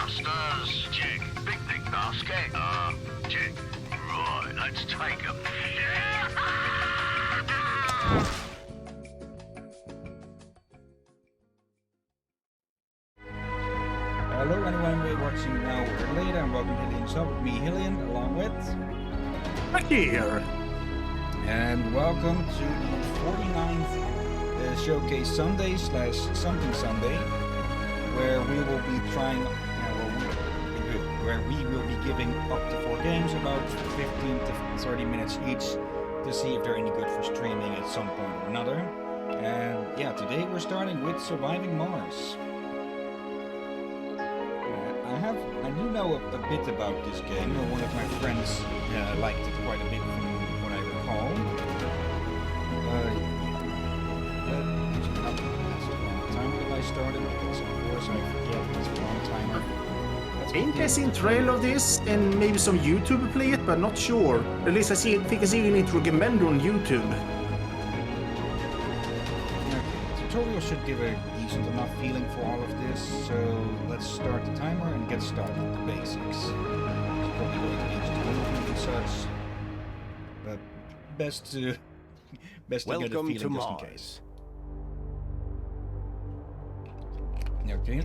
Thrusters, check. Picnic basket, check. Right, let's take them. Hello anyone we're watching now or later, and welcome to Hillyan Sub with me, Hillyan, along with... Here! And welcome to the 49th Showcase Sunday / Something Sunday, where we will be trying, where we will be giving up to 4 games, about 15 to 30 minutes each, to see if they're any good for streaming at some point or another. And yeah, today we're starting with Surviving Mars. I do know a bit about this game. One of my friends liked it quite a bit from what I recall. That's the wrong timer that I started, because of course I forget it's the wrong timer. Let's think I seen trail of this and maybe some YouTuber play it, but not sure. At least think I seen it recommended on YouTube. Okay, the tutorial should give a decent enough feeling for all of this, so let's start the timer and get started with the basics. It's probably going to be just movement and such, but best to get a feeling just in case. Okay.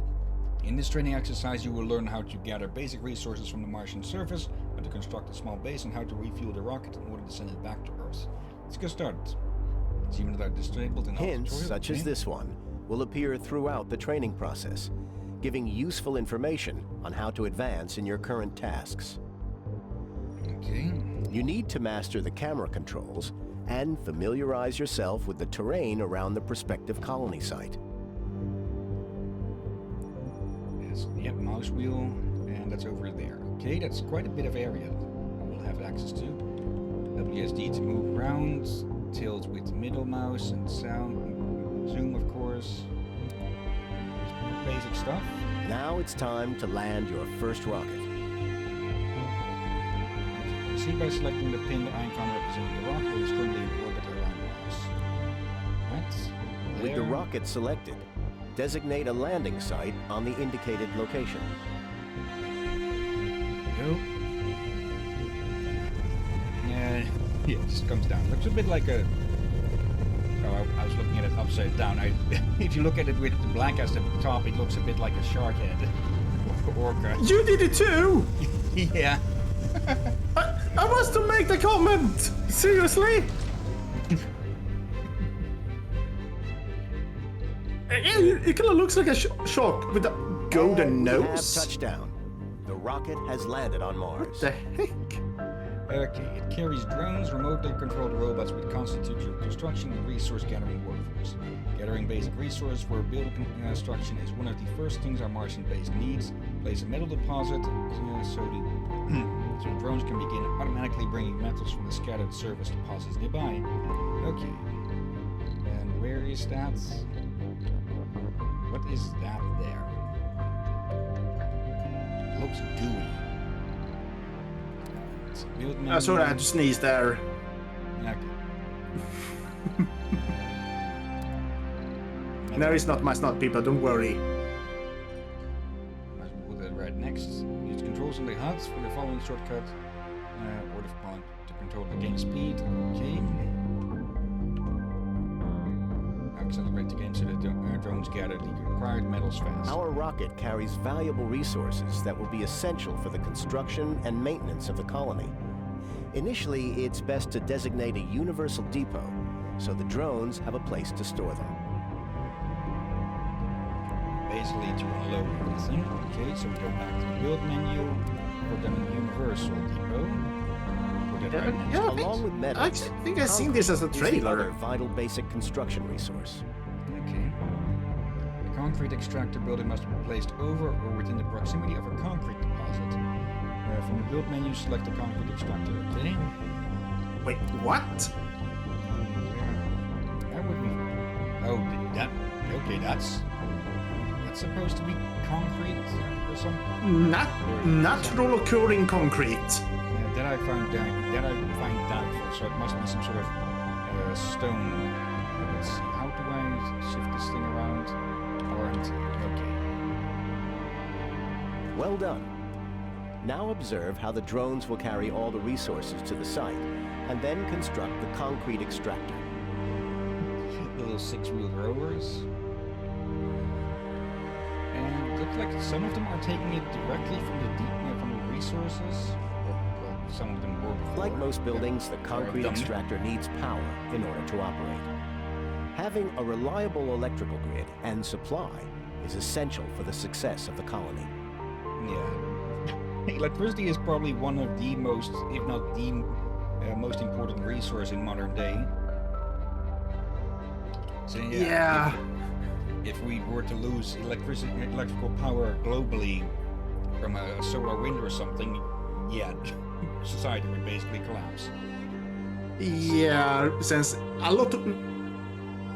In this training exercise, you will learn how to gather basic resources from the Martian surface, how to construct a small base, and how to refuel the rocket in order to send it back to Earth. Let's get started. Even without disabled in Hints such as this one will appear throughout the training process, giving useful information on how to advance in your current tasks. Okay. You need to master the camera controls and familiarize yourself with the terrain around the prospective colony site. Yep, mouse wheel, and that's over there. Okay, that's quite a bit of area we'll have access to. WSD to move around, tilt with middle mouse, and sound, zoom of course. Basic stuff. Now it's time to land your first rocket. See by selecting the pin icon representing the rocket that is currently in orbit around Mars. Right, With the rocket selected, designate a landing site on the indicated location. Go. Yeah, it just comes down. Looks a bit like a... Oh, I was looking at it upside down. If you look at it with the black as the top, it looks a bit like a shark head. Orca. You did it too! Yeah. I must have made the comment! Seriously? It kind of looks like a shark with a golden We have nose. touchdown. The rocket has landed on Mars. What the heck? Okay, it carries drones, remotely controlled robots which constitute your construction and resource gathering workforce. Gathering basic resource for building construction is one of the first things our Martian base needs. Place a metal deposit so drones can begin automatically bringing metals from the scattered surface deposits nearby. Okay, and where is that? What is that there? It looks gooey. I saw that I had to sneeze there. Okay. No, it's not my snot, people, don't worry. I'll put that right next. Use controls on the HUDs for the following shortcut. Or the following to control the game speed. Okay. Accelerate the game so that drones gather the required metals fast. Our rocket carries valuable resources that will be essential for the construction and maintenance of the colony. Initially, it's best to designate a universal depot so the drones have a place to store them. Basically to unload everything. Okay, so we go back to the build menu, put them in universal depot. Put it right next to it. Along with metals, I think I've seen this as a concrete is the other trailer. vital basic construction resource. Okay. The concrete extractor building must be placed over or within the proximity of a concrete deposit. From the build menu, select the concrete extractor. Okay. Wait, what? That would be. Oh, that. Okay, that's supposed to be concrete or something. Natural occurring concrete. Yeah, that I find doubtful. So it must be some sort of stone. Let's see. How do I shift this thing around? Okay. Well done. Now observe how the drones will carry all the resources to the site and then construct the concrete extractor. The little six-wheeled rowers. And it looks like some of them are taking it directly from the resources. Well, some of them were before. Like most buildings, the concrete dummy. extractor needs power in order to operate. Having a reliable electrical grid and supply is essential for the success of the colony. Yeah. Electricity is probably one of the most, if not the most important resource in modern day. So Yeah. If we were to lose electrical power globally from a solar wind or something, yeah, society would basically collapse. Yeah, since a lot of...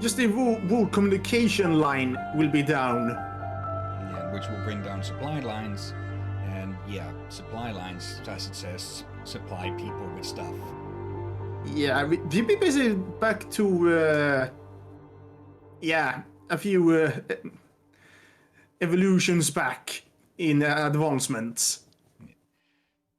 Just the whole communication line will be down. Yeah, which will bring down supply lines, And yeah, supply lines, as it says, supply people with stuff. Yeah, we'd be basically back to a few evolutions back in advancements.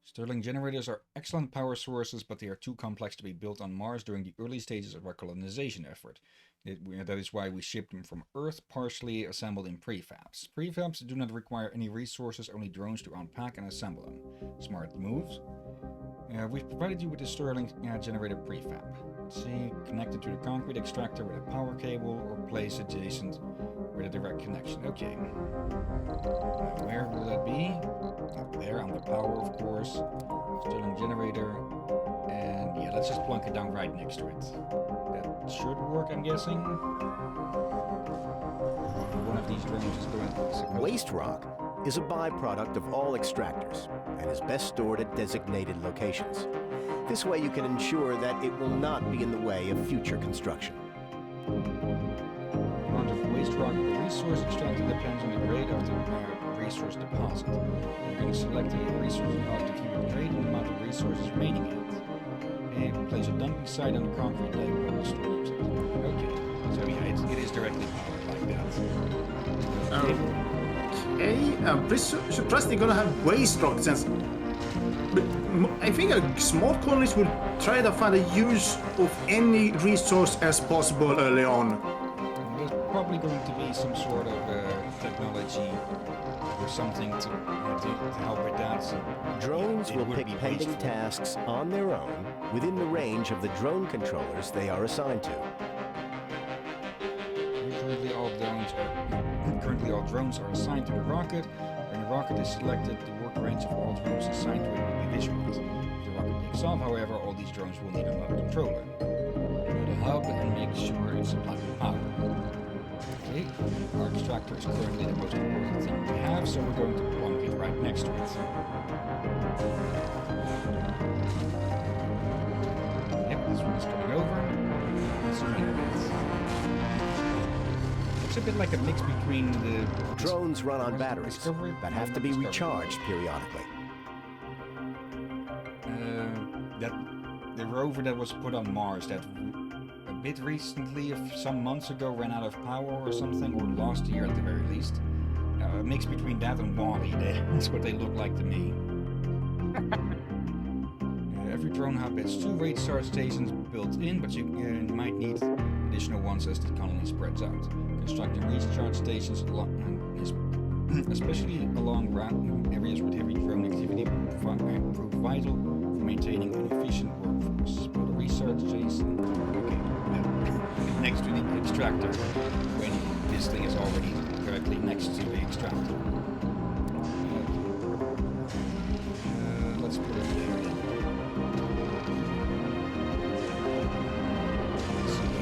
Stirling generators are excellent power sources, but they are too complex to be built on Mars during the early stages of our colonization effort. That is why we shipped them from Earth, partially assembled in prefabs. Prefabs do not require any resources, only drones to unpack and assemble them. Smart moves. We've provided you with the Stirling generator prefab. Let's see, connect it to the concrete extractor with a power cable or place adjacent with a direct connection. Okay. Where will that be? Up there, under power, of course. Stirling generator. And yeah, let's just plunk it down right next to it. That should work, I'm guessing. One of these drones is going to... Waste rock is a byproduct of all extractors and is best stored at designated locations. This way you can ensure that it will not be in the way of future construction. The amount of waste rock or resource extracted depends on the grade of the resource deposit. You're going to select the resource deposit to keep the grade and the amount of resources remaining in it. And place a dumping site on the concrete layer and store it. Okay, so yeah, it is directly powered like that. Okay, I'm pretty surprised they're gonna have waste rock since. But I think small colonies will try to find a use of any resource as possible early on. There's probably going to be some sort of technology or something to help with that. So Drones will pick be pending wasteful. tasks on their own within the range of the drone controllers they are assigned to. Currently all drones are assigned to the rocket. When the rocket is selected, the work range of all drones assigned to it will be visualized. If the rocket takes off, however, all these drones will need a remote controller. Go to the hub and make sure it's supplied with power. Okay, our extractor is currently the most important thing we have, so we're going to plunk it right next to it. Yep, this one is coming over. Let's bring it. It's a bit like a mix between the... Drones run on batteries Discovery that have to be Discovery. recharged periodically. The rover that was put on Mars that a bit recently, some months ago, ran out of power or something, or last year at the very least. A mix between that and Wally, that's what they look like to me. Every drone hub has 2 radar stations built in, but you might need additional ones as the colony spreads out. Constructing recharge stations, especially along areas with heavy drone activity, prove vital for maintaining an efficient workforce. Build a recharge station next to the extractor when this thing is already directly next to the extractor. Let's put it there.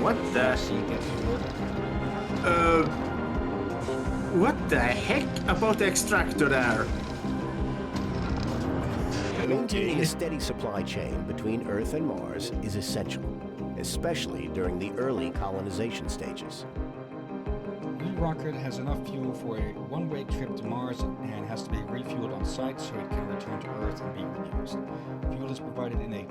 What the? What the heck about the extractor there? Maintaining a steady supply chain between Earth and Mars is essential, especially during the early colonization stages. The rocket has enough fuel for a one-way trip to Mars and has to be refueled on site so it can return to Earth and be reused. Fuel is provided in a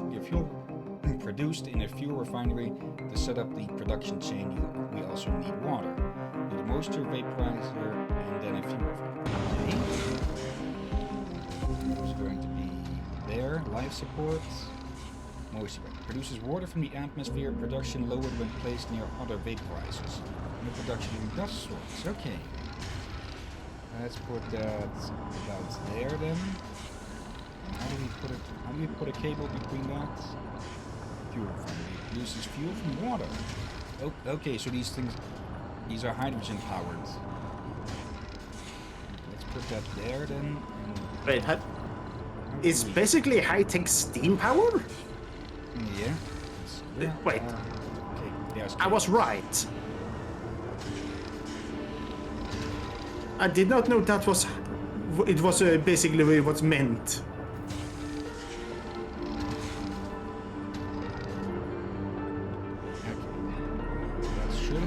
produced in a fuel refinery. To set up the production chain, we also need water. With a moisture vaporizer and then a fuel refinery. It's going to be there. Life support. Moisture produces water from the atmosphere. Production lowered when placed near other vaporizers. No production in dust source. Okay. Let's put that about there then. How do we put it? How do we put a cable between that? Fuel refinery produces fuel from water. Oh, okay, so these are hydrogen powered. Let's put that there then. Wait, it's basically high-tech steam power? Yeah. Wait. Okay, there's I was right. I did not know that was... It was basically what's meant.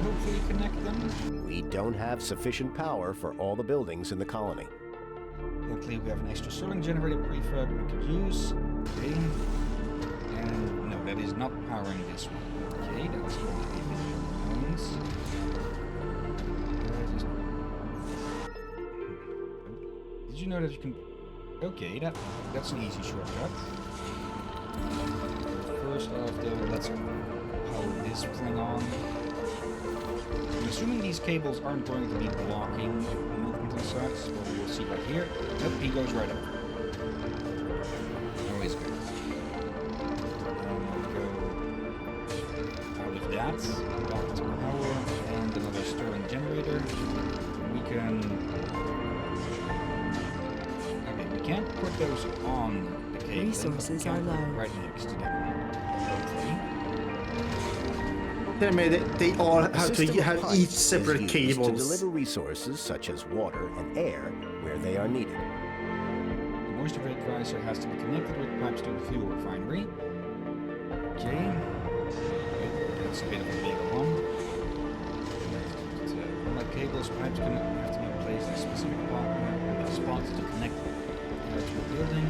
Hopefully connect them. We don't have sufficient power for all the buildings in the colony. Luckily, we have an extra Sterling generator prefab we could use. Okay. And no, that is not powering this one. Okay, that's going to be components. Did you know that you can... Okay, that's an easy shortcut. First off, though, let's power this thing on. I'm assuming these cables aren't going to be blocking movement and such, but we'll see right here. Nope, he goes right over. Always good. And we'll go out of that, back to power, and another Sterling generator. We can... Okay, we can't put those on the cable. Resources are low. Right next to them. Tell me they all have to have pipes each is separate used cables. to deliver resources such as water and air where they are needed. The moisture vaporizer has to be connected with pipes to the fuel refinery. Okay. That's a bit of a bigger one. Unlike cables, pipes can have to be placed in specific spots to connect to the building.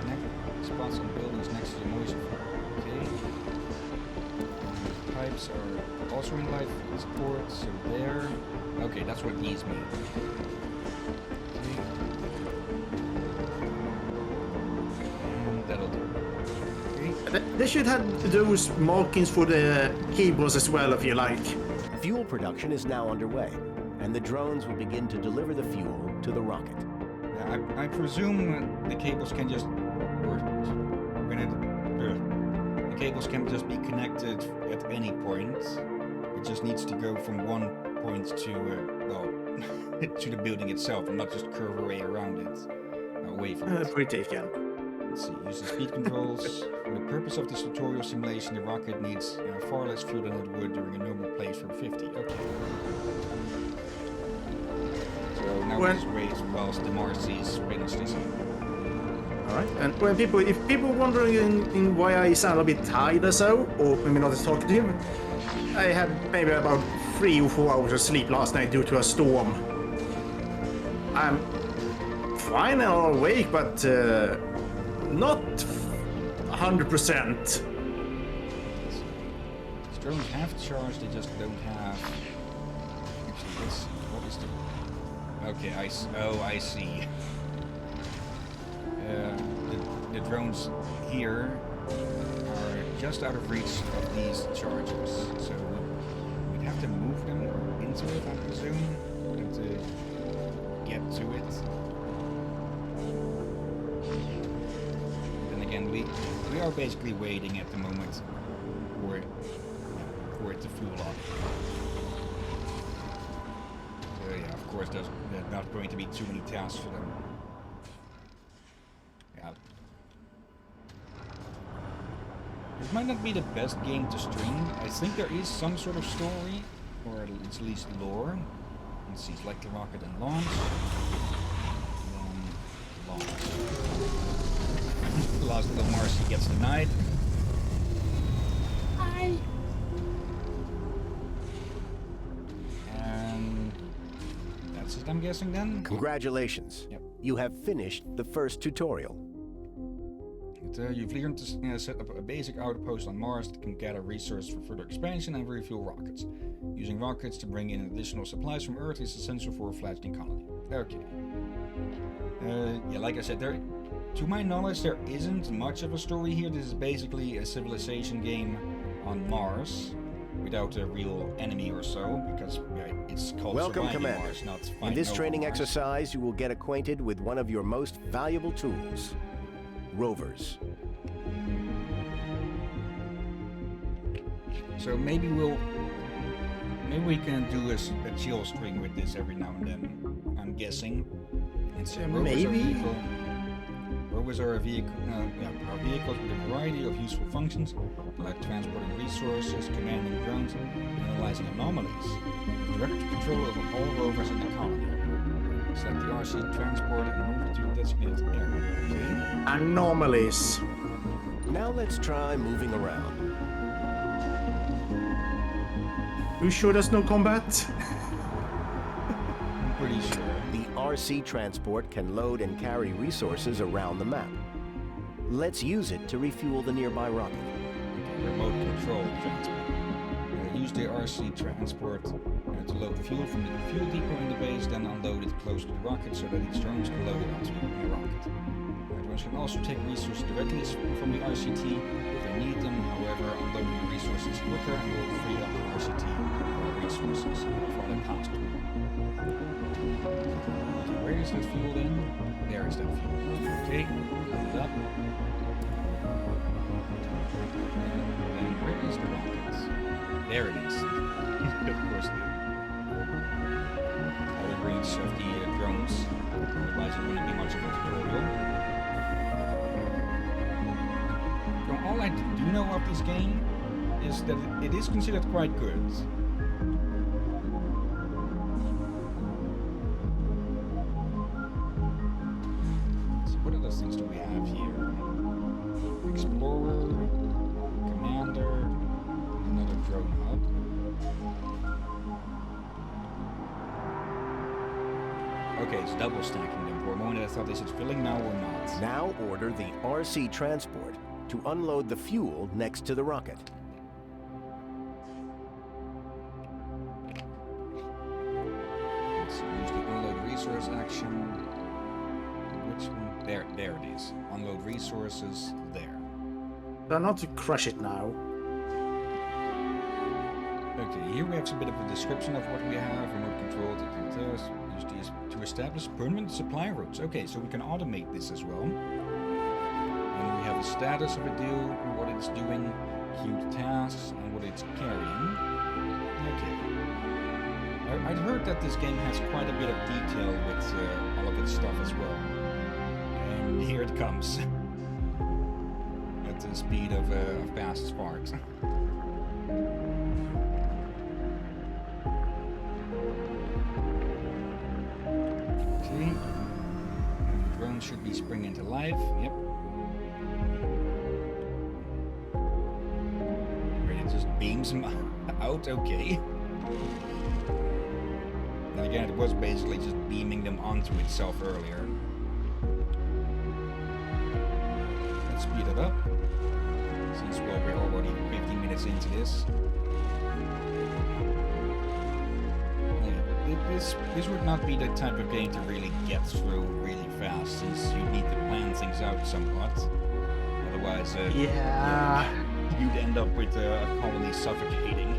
Connect spots on buildings next to the moisture. Okay. Pipes are also in life support, so there. Okay, that's what these mean. And that'll do. Okay. They should have those markings for the cables as well, if you like. Fuel production is now underway, and the drones will begin to deliver the fuel to the rocket. I presume the cables can just, the cables can just be connected at any point. It just needs to go from one point to, to the building itself, and not just curve away around it, away from it. Pretty taken. Let's see, use the speed controls. For the purpose of this tutorial simulation, the rocket needs far less fuel than it would during a normal place from 50. Okay. So now we just wait whilst the Mars sees brings this in. Alright, and when if people wondering why I sound a bit tired or so, or maybe not talking to him, I had maybe about 3 or 4 hours of sleep last night due to a storm. I'm fine and awake, but not 100%. Drones have charge, they just don't have... Actually, let's see, what is the... Okay, I see. The drones here are just out of reach of these chargers, so we'd have to move them into it, I presume, and to get to it. Then again, we are basically waiting at the moment for it to fuel up. So yeah, of course, there's not going to be too many tasks for them. Yeah. This might not be the best game to stream. I think there is some sort of story, or at least lore. Let's see, select the rocket and launch. Launch. The last little Marcy gets denied. Hi. And that's it, I'm guessing then? Congratulations. Yep. You have finished the first tutorial. You've learned to set up a basic outpost on Mars that can gather resources for further expansion and refuel rockets. Using rockets to bring in additional supplies from Earth is essential for a fledgling colony. Okay. Yeah, like I said, to my knowledge, there isn't much of a story here. This is basically a civilization game on Mars without a real enemy or so, because it's called Welcome, surviving Commander. Mars, not In fighting this over training Mars. exercise, you will get acquainted with one of your most valuable tools, rovers. So maybe we can do a chill stream with this every now and then. I'm guessing. It's Maybe. Rovers are a vehicle. Are vehicles with a variety of useful functions, like transporting resources, commanding drones, and analyzing anomalies. Direct control over all rovers in the colony. Select the RC transport and move it to the designated area. Okay. Anomalies. Now let's try moving around. You sure there's no combat? I'm pretty sure. The RC transport can load and carry resources around the map. Let's use it to refuel the nearby rocket. Remote control transport. Use the RC transport to load fuel from the fuel depot in the base, then unload it close to the rocket so that its drones can load it onto the rocket. Drones can also take resources directly from the RCT if they need them. However, unloading the resources quicker and will free up the RCT for resources from the past. Okay, where is that fuel then? There is that fuel. Okay, load it up. And where is the rocket? There it is. Of course, all the reach of the drones. Otherwise, it wouldn't be much of a tutorial. All I do know of this game is that it is considered quite good. So what other things do we have here? Explorer, Commander, another drone hub. Okay, it's double stacking them. For a moment I thought this is filling, now or not. Now order the RC transport to unload the fuel next to the rocket. Let's use the unload resource action. Which one? There it is. Unload resources, there. Try not to crush it now. Okay, here we have a bit of a description of what we have. Remote control details. Use these to establish permanent supply routes. Okay, so we can automate this as well. And we have the status of a deal, what it's doing, queued tasks, and what it's carrying. Okay. I'd heard that this game has quite a bit of detail with all of its stuff as well. And here it comes. At the speed of fast sparks. Okay. And the drone should be springing to life. Yep. It just beams him out. Okay. And again, it was basically just beaming them onto itself earlier. Let's speed it up. Since well, we're already 15 minutes into this. This would not be the type of game to really get through really fast, since you need to plan things out somewhat. Otherwise, you'd end up with a colony suffocating.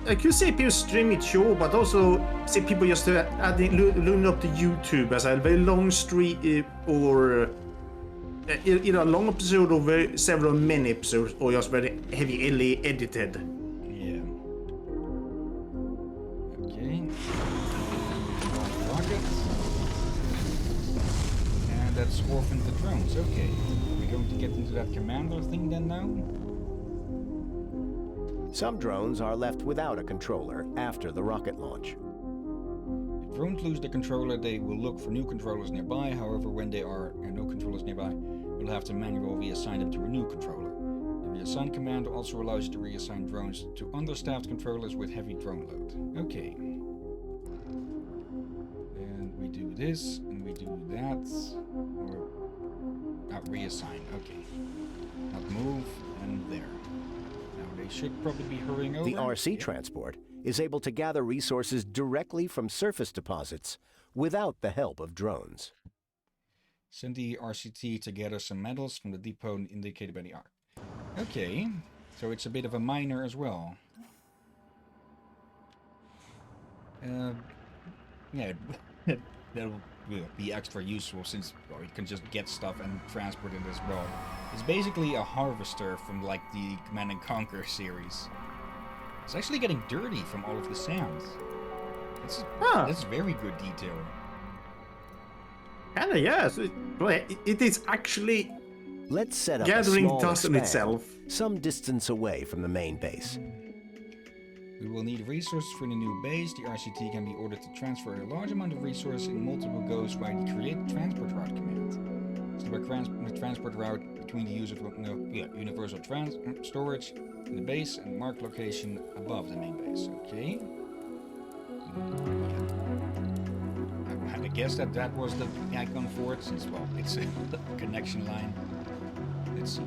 I could see people stream it, sure, but also see people just loading up to YouTube as a very long stream or either a long episode or several mini episodes, or just very heavily edited. Yeah. Okay. Rockets. And that's orphaned the drones. Okay. We're going to get into that commander thing then now. Some drones are left without a controller after the rocket launch. If drones lose the controller, they will look for new controllers nearby. However, when there are no controllers nearby, you'll have to manually reassign them to a new controller. The reassign command also allows you to reassign drones to understaffed controllers with heavy drone load. Okay. And we do this, and we do that. Or reassign, okay. Not move, and there. They should probably be hurrying over. The RC transport is able to gather resources directly from surface deposits without the help of drones. Send the RCT to gather some metals from the depot indicated by the arc. Okay, so it's a bit of a miner as well. Yeah, that'll be extra useful since it can just get stuff and transport it as well. It's basically a harvester from like the Command & Conquer series. It's actually getting dirty from all of the sand. That's very good detail. Kinda, yes. It is actually Let's set up gathering a small dust on expand, itself. some distance away from the main base. We will need resources for the new base. The RCT can be ordered to transfer a large amount of resources in multiple goes via the create transport route command. So the transport route between the use of universal storage in the base and mark location above the main base. Okay. guess that was the icon for it, since, well, it's a connection line. Let's see.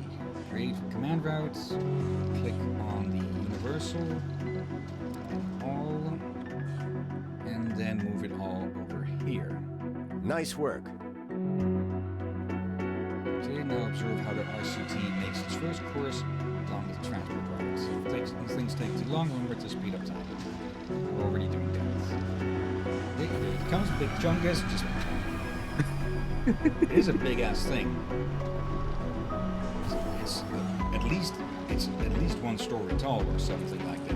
Create command routes. Click on the universal and all, and then move it all over here. Nice work. Okay, now observe how the RCT makes its first course along the transport routes. If things take too long, remember to speed up time. We're already doing that. Here it comes, big chungus. Just it is a big ass thing. It's at least 1 story tall or something like that.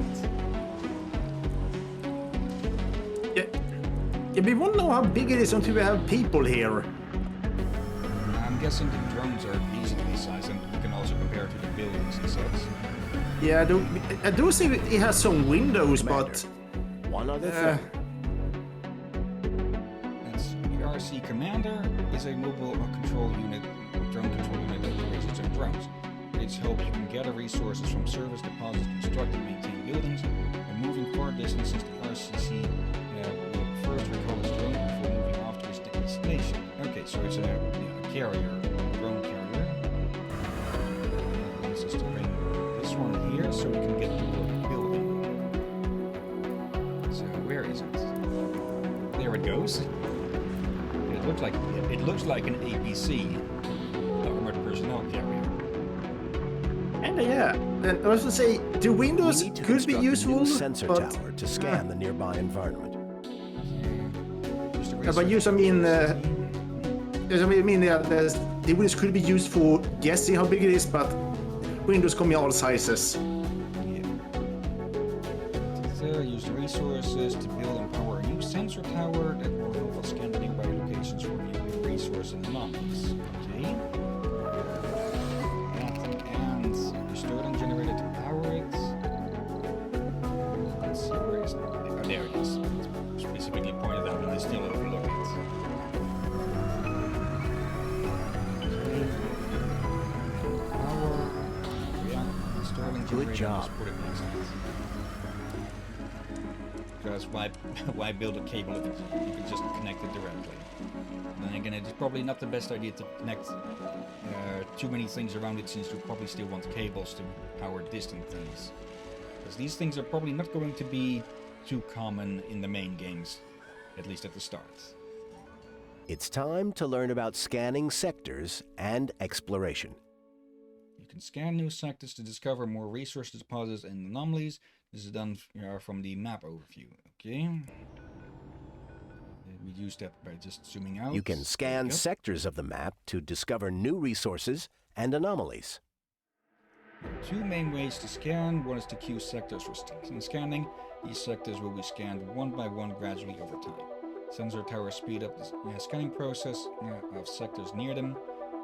Yeah, we won't know how big it is until we have people here. I'm guessing the drones are decently sized, and you can also compare to the buildings and such. Yeah, I do see it has some windows, Commander, but one other thing. That's the RC Commander is a mobile control unit, drone control unit that operates on drones. Its help you can gather resources from service deposits, construct and maintain buildings, and moving far distances. The RCC will first recall its drone before moving off to its destination. Okay, so it's a carrier, drone carrier. It wants us to bring this one here so we can get to the building. So where is it? There it goes. It looks like an APC, the armored personnel carrier. and yeah, and I was to say the We windows need to could be construct a useful, new sensor but tower to scan the nearby environment. but use I mean, the windows could be used for guessing how big it is, but windows come in all sizes. Use the resources to build and power a new sensor tower that will help us scan the nearby locations for new resource anomalies. Okay. And restore and generator to power it. Let's see, where is it? Oh, there it is. It's specifically pointed out, and I still overlook it. Okay. Power. Yeah. Restore and generator. Good job. Just put it next to it. Because why build a cable if you can just connect it directly? Then again, it's probably not the best idea to connect too many things around it, since you probably still want cables to power distant things. Because these things are probably not going to be too common in the main games, at least at the start. It's time to learn about scanning sectors and exploration. You can scan new sectors to discover more resource deposits and anomalies. This is done from the map overview. Okay. We use that by just zooming out. You can scan sectors of the map to discover new resources and anomalies. Two main ways to scan. One is to queue sectors for scanning. These sectors will be scanned one by one gradually over time. Sensor towers speed up the scanning process of sectors near them.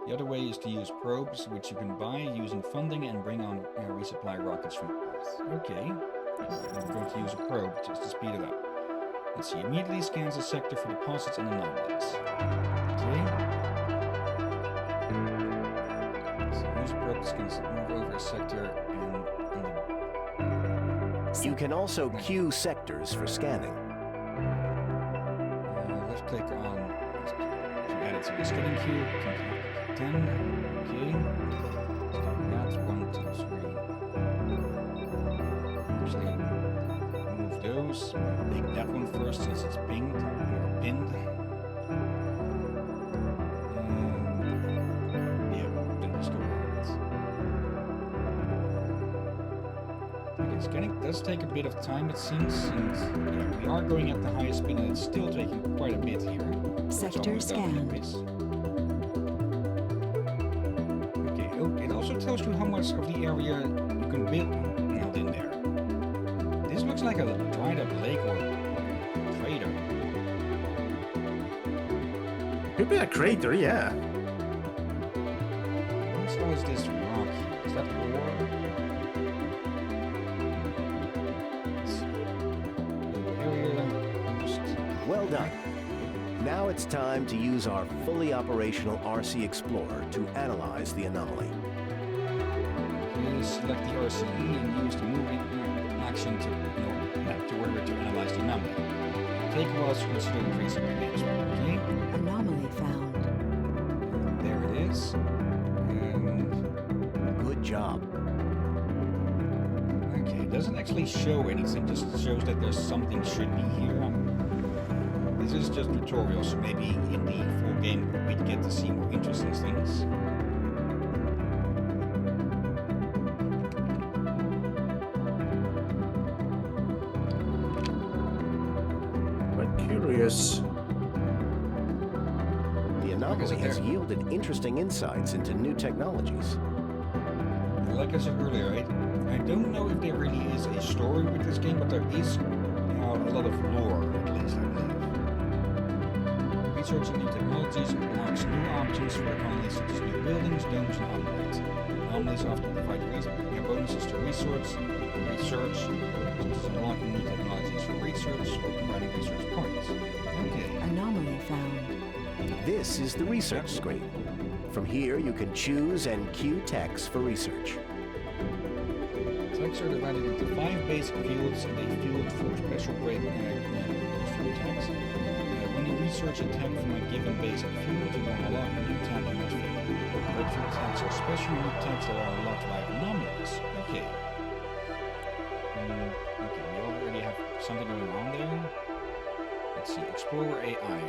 The other way is to use probes, which you can buy using funding and bring on resupply rockets from Earth. Okay. I'm going to use a probe just to speed it up. Let's see, immediately scans the sector for deposits and anomalies. Okay. So use a probe to move over a sector and You can also queue sectors for scanning. left click on to add it to the scanning queue. 10. Okay. So that's 1, 2, 3. Actually, move those. Make that one first since it's pinged or pinned. And yeah, then just go ahead. Okay, scanning does take a bit of time, it seems, since we are going at the highest speed and it's still taking quite a bit here. Sector scanned. Okay, oh, it also tells you how much of the area you can build out in there. This looks like a dried up lake or crater. Could be a crater, yeah. What is this rock here? Is that ore? Let's see. Area. Well done. Now it's time to use our fully operational RC Explorer to analyze the anomaly. Okay, select the RCE and use the moving action to map to order to analyze the anomaly. take a while to consider increasing the base. Okay, Anomaly found. there it is. And Good job. okay, it doesn't actually show anything, just shows that there's something should be here. This is just tutorial, so maybe in the full game we'd get to see more interesting things. Quite curious. The anomaly has yielded interesting insights into new technologies. Like I said earlier, I don't know if there really is a story with this game, but there is a lot of lore, at least, I believe. Researching new technologies unlocks new options for economies such as new buildings, domes, and upgrades. Anomalies often provide bonuses to research, such as unlocking new technologies for research or providing research points. Okay. Anomaly found. This is the research screen. From here, you can choose and queue techs for research. Techs are divided into 5 basic fields and a field for special techs. When you research a tech from a given basic field, you will unlock a new tech in that field. Breakthrough techs are special new techs that are unlocked by anomalies. Okay. Okay, we already have something going on there. Let's see, Explorer AI.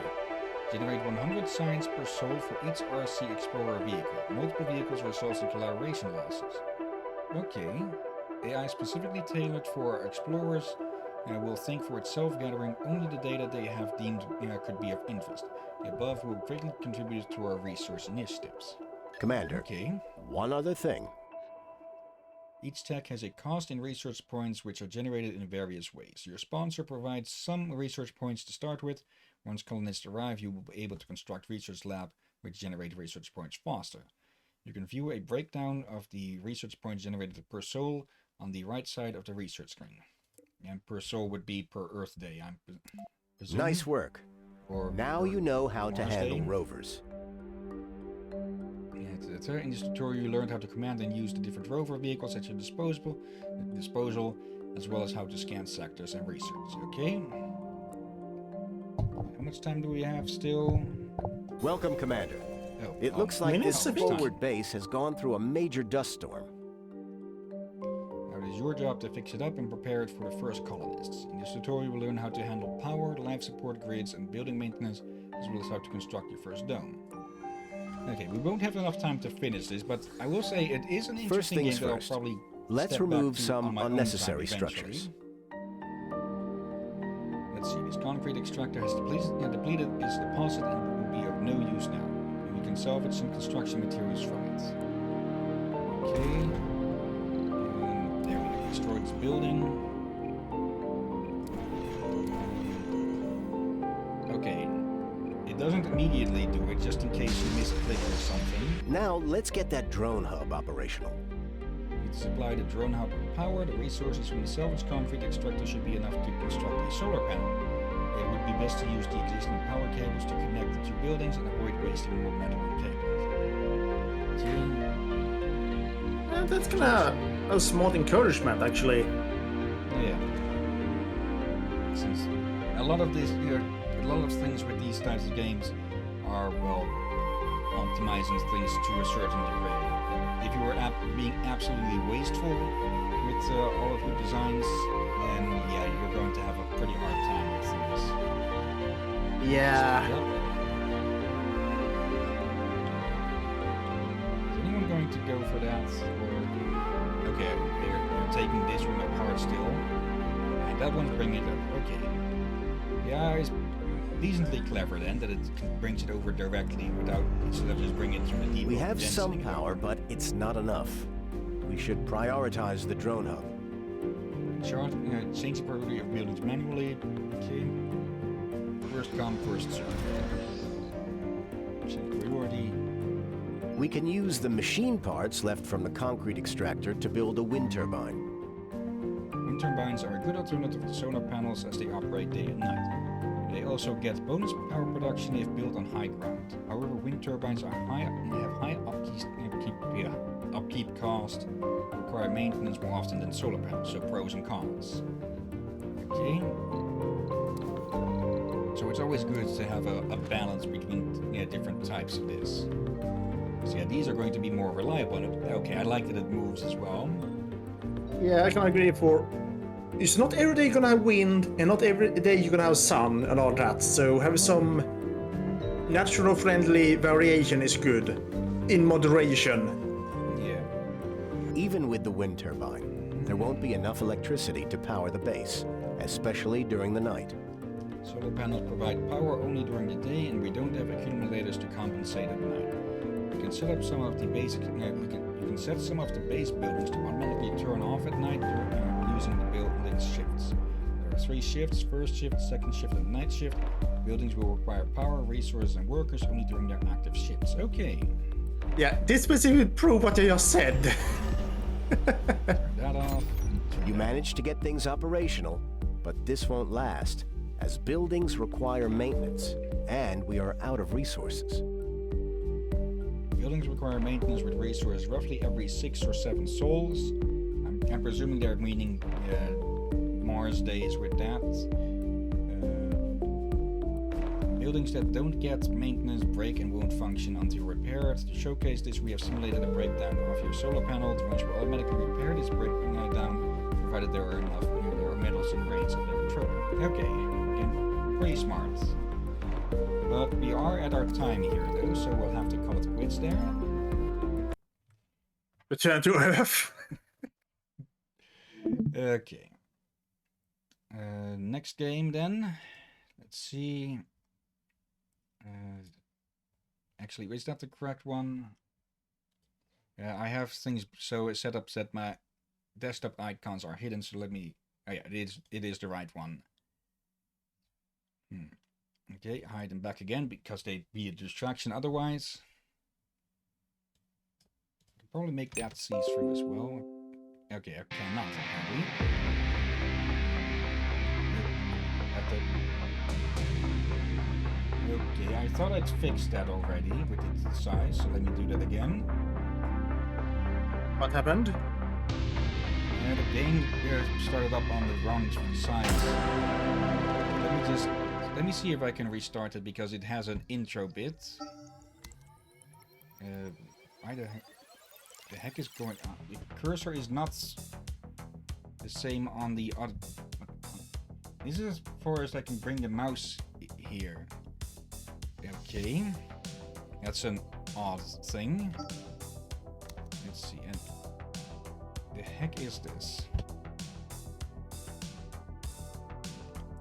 Generate 100 science per soul for each RC Explorer vehicle. Multiple vehicles results in collaboration losses. Okay. AI specifically tailored for explorers will think for itself, gathering only the data they have deemed could be of interest. The above will greatly contribute to our research initiatives. Commander, Okay. one other thing. Each tech has a cost in research points which are generated in various ways. Your sponsor provides some research points to start with. Once colonists arrive, you will be able to construct research lab which generate research points faster. You can view a breakdown of the research points generated per soul on the right side of the research screen. And per soul would be per Earth Day, I'm presuming. Nice work. Or Now per you know how to Mars handle Day. rovers. In this tutorial, you learned how to command and use the different rover vehicles at your disposal, as well as how to scan sectors and research. Okay. How much time do we have still? Welcome, Commander. Oh, It looks like minutes this of time. forward base has gone through a major dust storm. Now it is your job to fix it up and prepare it for the first colonists. In this tutorial, you will learn how to handle power, life support grids, and building maintenance, as well as how to construct your first dome. Okay, we won't have enough time to finish this, but I will say it is an First interesting game things that I'll first. probably Let's step back remove to some on my own unnecessary time eventually. structures. Let's see, this concrete extractor has depleted its deposit and will be of no use now. And we can salvage some construction materials from it. Okay. And there we go. Destroy this building. Okay. It doesn't immediately do it, just in case you misclick or something. Now, let's get that drone hub operational. To supply the drone hub with power, the resources from the salvage concrete extractor should be enough to construct a solar panel. It would be best to use the existing power cables to connect the two buildings and avoid wasting more metal on cables. Okay. That's kinda a smart encouragement, actually. Yeah. Since a lot of these, a lot of things with these types of games are, well, optimizing things to a certain degree. If you were being absolutely wasteful with all of your designs, then yeah, you're going to have a pretty hard time with things. Yeah. Yep. Is anyone going to go for that? Or okay, they're taking this one apart still, and that one's bringing it up. Okay. Yeah, it's decently clever then that it brings it over directly without instead of just bringing it through the depot. We have and then some sending it power, over. but it's not enough. We should prioritize the drone hub. Change the priority of buildings manually. Okay. First come, first serve. Change priority. We can use the machine parts left from the concrete extractor to build a wind turbine. Wind turbines are a good alternative to solar panels as they operate day and night. They also get bonus power production if built on high ground. However, wind turbines are have high upkeep cost, require maintenance more often than solar panels, so pros and cons. Okay. So it's always good to have a balance between different types of this. So yeah, these are going to be more reliable. And okay, I like that it moves as well. Yeah, I can agree for... It's not every day you're gonna have wind, and not every day you're gonna have sun and all that, so having some natural friendly variation is good. In moderation. Yeah. Even with the wind turbine, there won't be enough electricity to power the base, especially during the night. Solar panels provide power only during the day, and we don't have accumulators to compensate at night. You can set up some of the basic. You can set some of the base buildings to automatically turn off at night using the building shifts. There are 3 shifts: first shift, second shift, and night shift. Buildings will require power, resources, and workers only during their active shifts. Okay. Yeah, this specifically prove what I just said. Turn that off. You managed to get things operational, but this won't last, as buildings require maintenance, and we are out of resources. Buildings require maintenance with resources roughly every 6 or 7 sols. I'm presuming they're meaning Mars days with that. Buildings that don't get maintenance break and won't function until repaired. To showcase this, we have simulated a breakdown of your solar panel. The ones will automatically repair this breakdown, provided there are enough there are metals in range of their control. Okay, again, pretty smart. But we are at our time here, though, so we'll have to call it quits there. Return to Earth. Okay. Next game, then. Let's see. Actually, is that the correct one? I have things so set up that my desktop icons are hidden, so let me... Oh yeah, it is the right one. Okay, hide them back again, because they'd be a distraction otherwise. I can probably make that see through as well. Okay, I cannot, apparently. Okay, I thought I'd fixed that already with its size, so let me do that again. What happened? The game started up on the wrong size. Let me see if I can restart it, because it has an intro bit. Why the heck is going on? The cursor is not the same on the other. This is as far as I can bring the mouse here. Okay, that's an odd thing. Let's see, and the heck is this?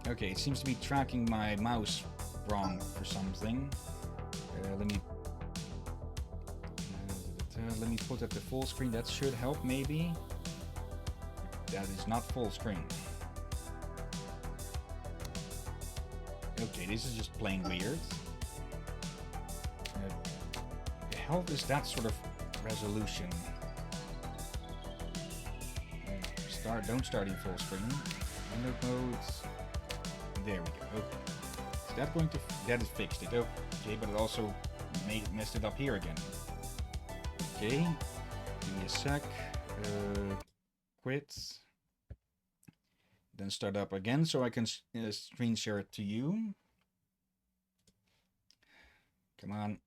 Okay, it seems to be tracking my mouse wrong for something. Let me put at the full screen. That should help, maybe. That is not full screen. Okay, this is just plain weird. The hell is that sort of resolution? Don't start in full screen. Window modes. There we go. Okay. Is that going to... That is fixed it. Okay, but it also messed it up here again. Okay. Give me a sec. Quit. Then start up again so I can screen share it to you. Come on.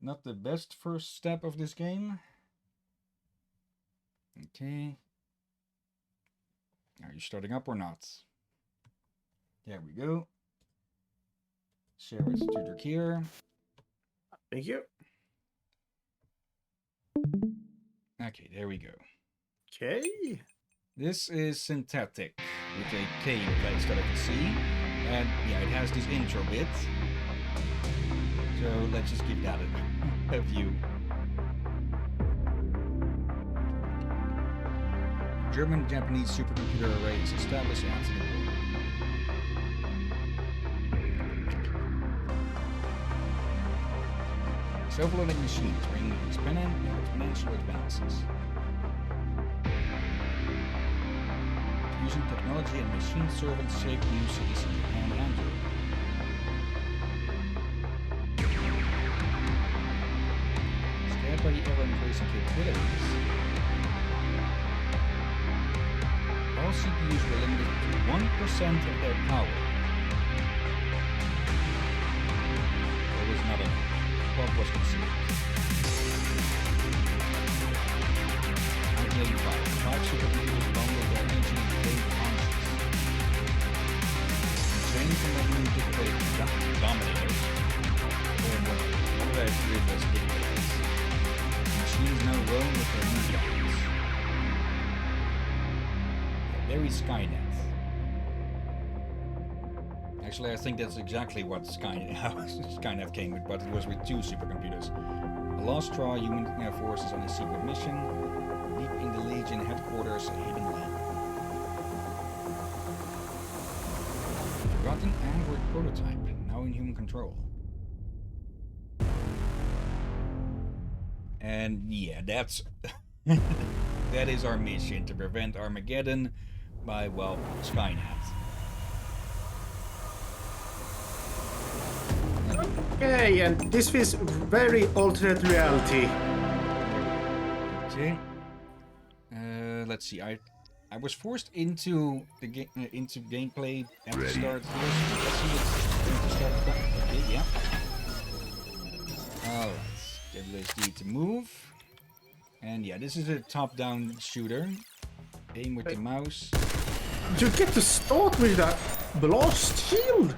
Not the best first step of this game. Okay. Are you starting up or not? There we go. Share with Tutor here. Thank you. Okay, there we go. Okay. This is Synthetik with a K in place that I can see. And yeah, it has this intro bit. So let's just give that a view. German-Japanese supercomputer array is established after the war. Self-learning machines bring exponential advances. Using technology and machine servants shape new cities in Japan and Europe. Scared by the ever-increasing capabilities, all CPUs were limited to 1% of their power. There was not enough. What was considered? 1985. 5 supercomputers bundled their energy in data functions. Training from their new dictator dominators. Or what did I read as dictators? Machines now roam with their new giants. Very Skynet. Actually, I think that's exactly what Skynet came with, but it was with 2 supercomputers. A lost straw, human forces on a secret mission, deep in the Legion headquarters, a hidden land. Forgotten Android prototype, now in human control. And yeah, that's that is our mission, to prevent Armageddon by, well, Skynet. Okay, and this feels very alternate reality. Okay. Let's see. I was forced into the into gameplay at the start here. So let's see it's start. Okay, yeah. All right. WSD to move. And yeah, this is a top-down shooter. Aim with the mouse. You get to start with a blast shield.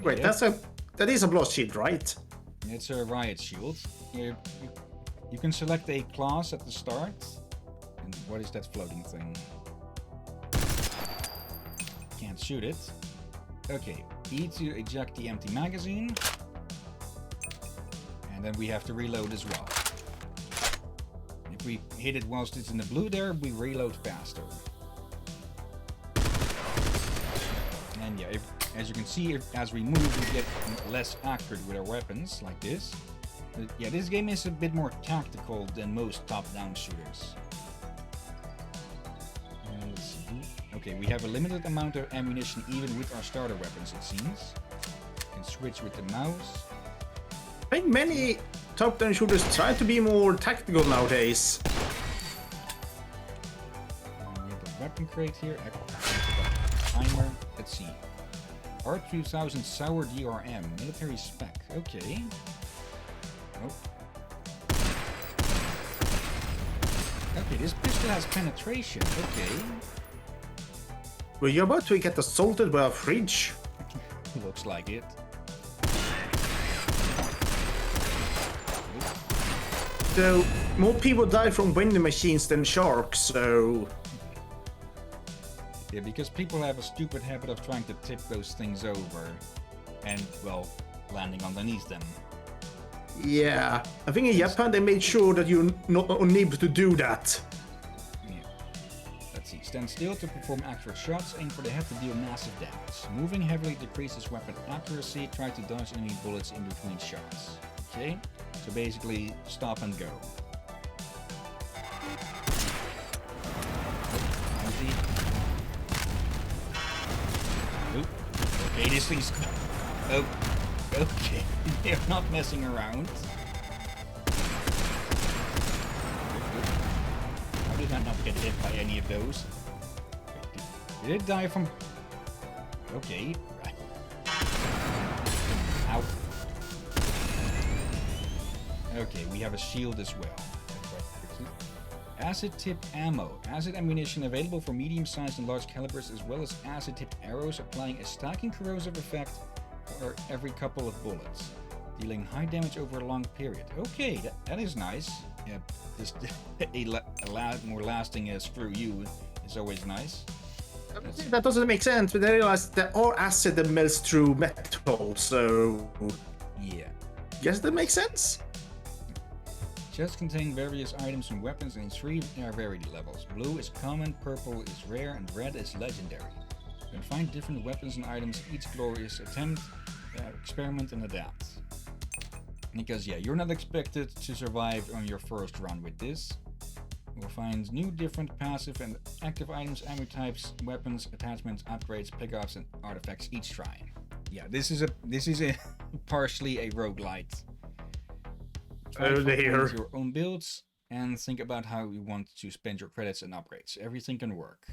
Wait, Yep. that is a blast shield, right? It's a riot shield. You can select a class at the start. And what is that floating thing? Can't shoot it. Okay, E to eject the empty magazine. And then we have to reload as well. If we hit it whilst it's in the blue there, we reload faster. And yeah, as you can see, as we move, we get less accurate with our weapons, like this. But yeah, this game is a bit more tactical than most top-down shooters. Let's see. Okay, we have a limited amount of ammunition even with our starter weapons, it seems. You can switch with the mouse. I think many top-down shooters try to be more tactical nowadays. We have a weapon crate here. Timer. Let's see. R2000 Sour DRM. Military spec. Okay. Nope. Okay, this pistol has penetration. Okay. Well, you're about to get assaulted by a fridge. Looks like it. So, more people die from vending machines than sharks, so... Yeah, because people have a stupid habit of trying to tip those things over and, well, landing underneath them. Yeah, I think in Japan they made sure that you're not unable to do that. Yeah. Let's see. Stand still to perform accurate shots. Aim for the head to deal massive damage. Moving heavily decreases weapon accuracy. Try to dodge enemy bullets in between shots. Okay? So basically, stop and go. Empty. Oop. Okay, this thing's... Oh. Okay. They're not messing around. How did I not get hit by any of those? Did it die from... Okay. Ow. Okay, we have a shield as well. Acid tip ammo. Acid ammunition available for medium-sized and large calibers, as well as acid tip arrows, applying a stacking corrosive effect for every couple of bullets, dealing high damage over a long period. Okay, that is nice. Yeah, just a more lasting screw you is always nice. That doesn't make sense, but I realized there are acid that melts through metal, so... Yeah. Guess that makes sense? Chests contain various items and weapons in 3 rarity levels. Blue is common, purple is rare, and red is legendary. You can find different weapons and items each glorious attempt, experiment, and adapt. Because yeah, you're not expected to survive on your first run with this. You'll find new different passive and active items, ammo types, weapons, attachments, upgrades, pickups, and artifacts each try. Yeah, this is a partially a roguelite. Try to find your own builds and think about how you want to spend your credits and upgrades. Everything can work.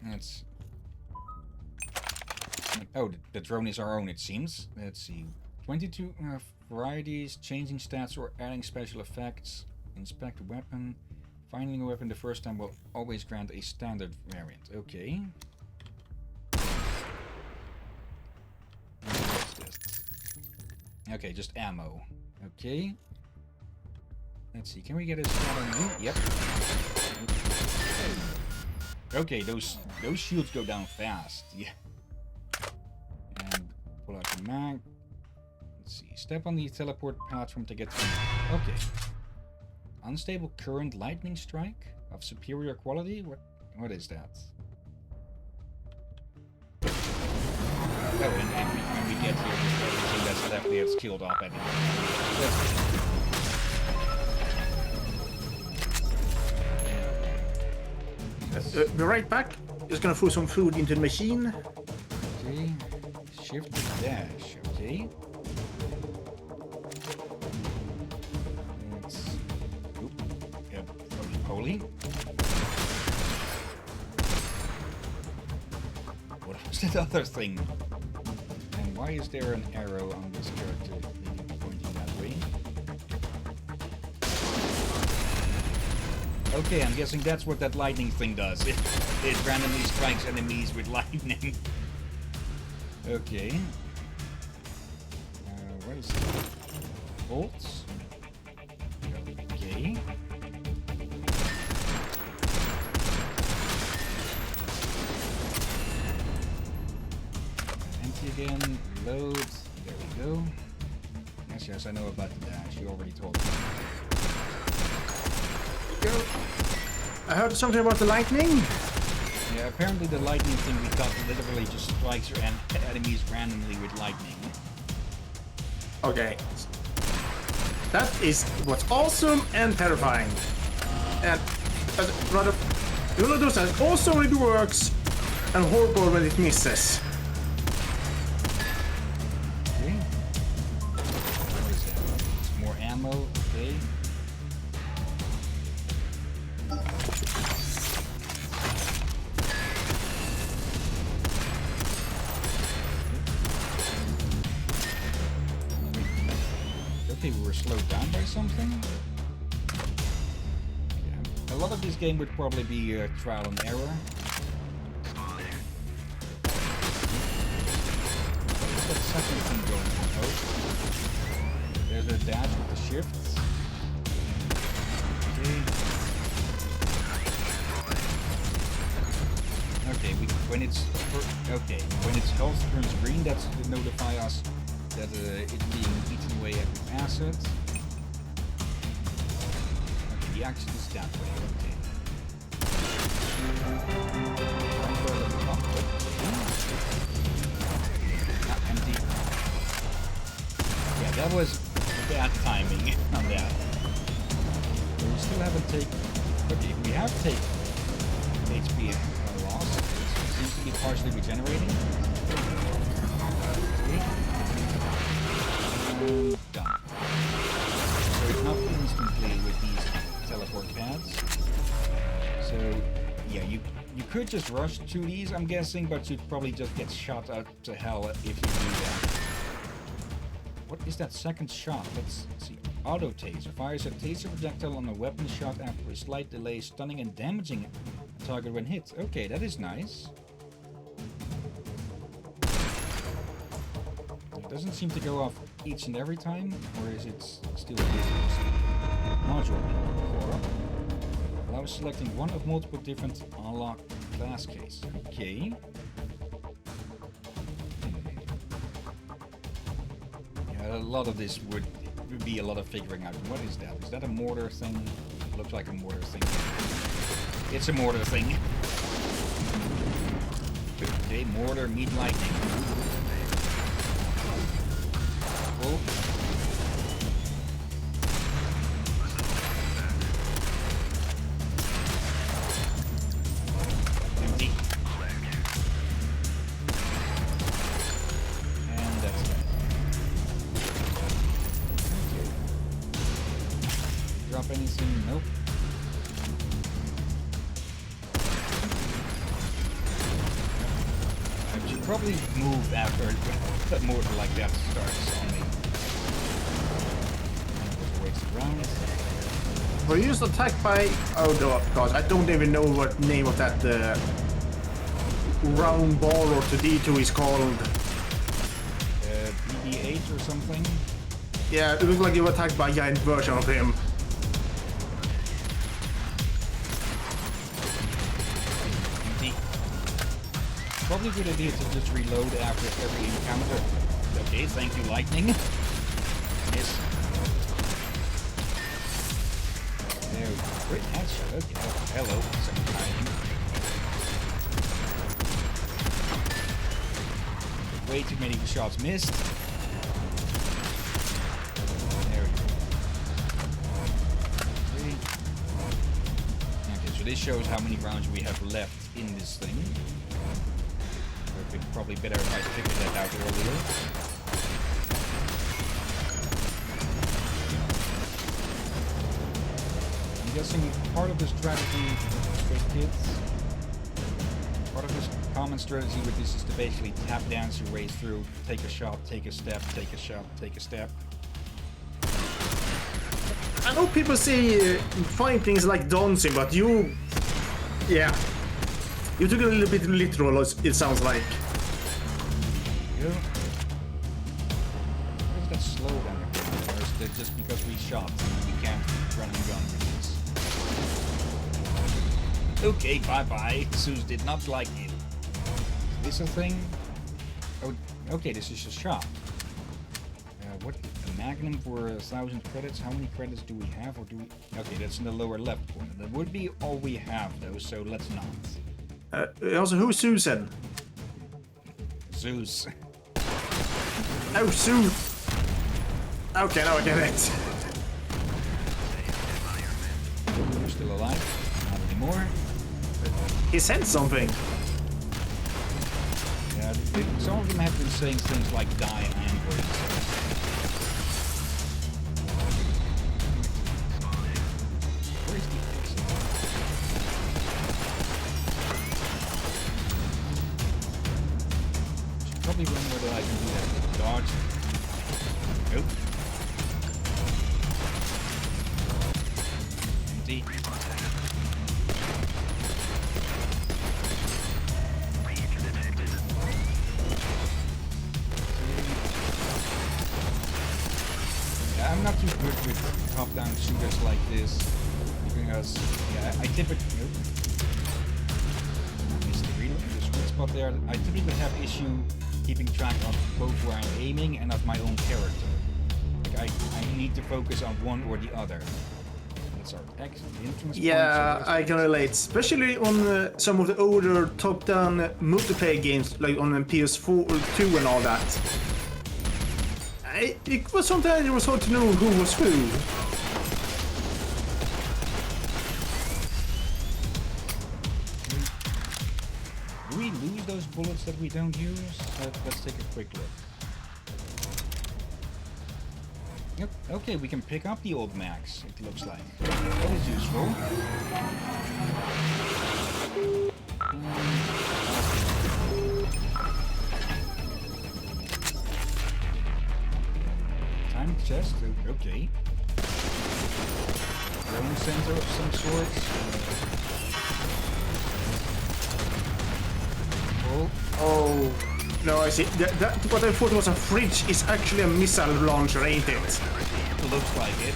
Let's... Oh, the drone is our own, it seems. Let's see. 22 varieties, changing stats or adding special effects. Inspect a weapon. Finding a weapon the first time will always grant a standard variant. Okay. What's this? Okay, just ammo. Okay. Let's see, can we get a shot on you? Yep. Okay, those shields go down fast. Yeah. And pull out the mag. Let's see. Step on the teleport platform to get through. Okay. Unstable current lightning strike of superior quality? What is that? Oh, and when we get here, everything that's left gets killed off at Be right back. Just gonna throw some food into the machine. Okay. Shift to dash. Okay. Let's... Oop. Yep. Holy. What was that other thing? And why is there an arrow on this character maybe pointing that way? Okay, I'm guessing that's what that lightning thing does. It randomly strikes enemies with lightning. Okay. What is it? Bolts? Okay. Empty again. Load. There we go. Yes, I know about the dash. You already told me. Go. I heard something about the lightning. Yeah, apparently the lightning thing we got literally just strikes your enemies randomly with lightning. Okay. That is what's awesome and terrifying. And one of those that also really works and horrible when it misses. Okay. What is that? It's more ammo. Okay. Okay, we were slowed down by something. Yeah. A lot of this game would probably be trial and error. What's that second thing going on? Oh. There's a dash with the shifts. Okay. Okay, when its health turns green, that's to notify us that it's being eaten away as we pass it. Okay, the action is that way, okay. Empty. Yeah, that was bad timing on that. We still haven't taken... Okay, we have taken HP loss. It seems to be partially regenerating. Okay. Done. So it's not instantly with these teleport pads. So yeah, you could just rush to these, I'm guessing, but you'd probably just get shot out to hell if you do that. What is that second shot? Let's see. Auto taser fires a taser projectile on a weapon shot after a slight delay, stunning and damaging a target when hit. Okay, that is nice. Doesn't seem to go off each and every time, or is it still module? Allows selecting one of multiple different unlock class case. Okay. Yeah, a lot of this would be a lot of figuring out. What is that? Is that a mortar thing? Looks like a mortar thing. It's a mortar thing. Okay, mortar, meat lightning. Oh. Empty. And that's it. Okay. Drop anything? Nope. probably move after that mortar like that starts on me. Just waste around. Were you just attacked by... Oh no, gosh, I don't even know what name of that round ball or 2D2 is called. BB8 or something? Yeah, it looked like you were attacked by a giant version of him. Probably a good idea to just reload after every encounter. Okay, thank you, lightning. Yes. There we go. Great headshot. Okay. Oh, hello. Second time. Way too many shots missed. There we go. Okay, so this shows how many rounds we have left in this thing. Probably better if I figured that out earlier. I'm guessing part of the strategy with kids, part of this common strategy with this is to basically tap dance your way through, take a shot, take a step, take a shot, take a step. I know people say find things like dancing, but you... Yeah. You took it a little bit literal, it sounds like. Where's that slow down again? Or is it just because we shot and we can't run and gun with this? Okay, bye-bye. Zeus did not like it. Is this a thing? Oh, okay, this is a shop. What? A magnum for 1,000 credits? How many credits do we have? Or do we... Okay, that's in the lower left corner. That would be all we have, though, so let's not. Also, who's Susan? Zeus. Oh, Zeus! Okay, now I get it. You're still alive? Not anymore. He said something. Yeah, some of them have been saying things like die and or where's the exit? Should probably run whether I can do that with dodge. Nope. Empty. I'm not too good with top-down shooters like this because I typically missed the sweet spot there. I typically have issue keeping track of both where I'm aiming and of my own character. Like I need to focus on one or the other. That's our exit entrance. Yeah, I can relate, especially on some of the older top-down multiplayer games, like on PS4 or 2 and all that. It was sometimes it was hard to know who was who. Do we lose those bullets that we don't use? Let's take a quick look. Yep. Okay, we can pick up the old max, it looks like. That is useful. Time chest, okay. Drone sensor of some sorts. Oh, no, I see. That what I thought was a fridge is actually a missile launcher, ain't it? Looks like it.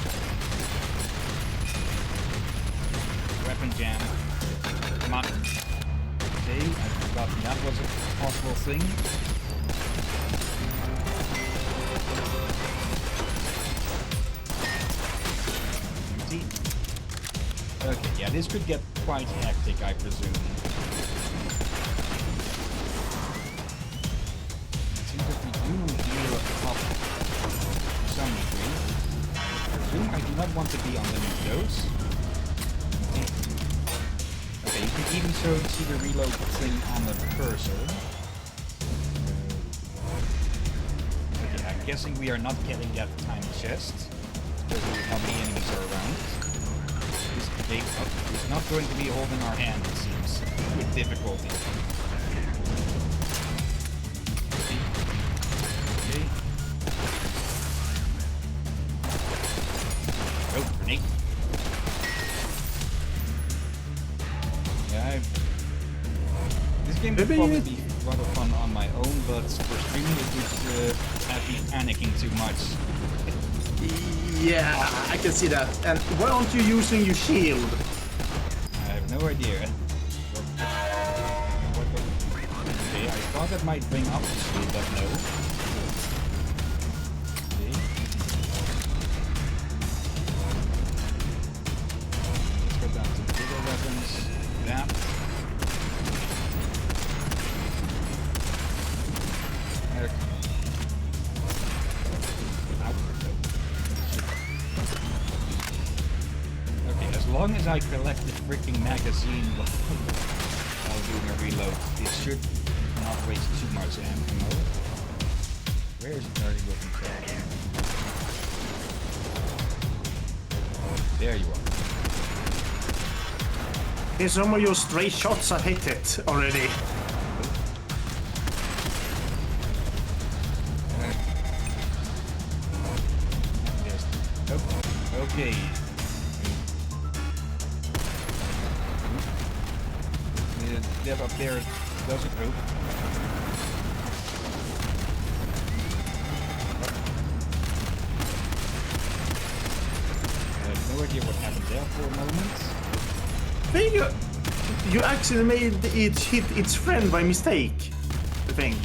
Weapon jam. Come on. Okay, I forgot that was a possible thing. Empty. Okay, yeah, this could get quite hectic, I presume. It seems that we do heal up to some degree. I do not want to be underneath those. Okay, you can even see the reload thing on the cursor. Okay, I'm guessing we are not getting that tiny chest because of how many enemies are around. He's not going to be holding our hand, it seems, with difficulty. game would Maybe probably you- be rather fun on my own, but for streaming it would have me panicking too much. Yeah, I can see that. And why aren't you using your shield? I have no idea. Okay, I thought that might bring up the shield, but no. Okay. Let's go down to bigger weapons. That. Okay, as long as I collect the freaking magazine while doing a reload, it should not waste too much ammo. Where is the dirty looking track? There you are. In some of your stray shots, I hit it already. Yes. Oh, okay. The dev up there doesn't move. I have no idea what happened there for a moment. I think you actually made it hit its friend by mistake, I think.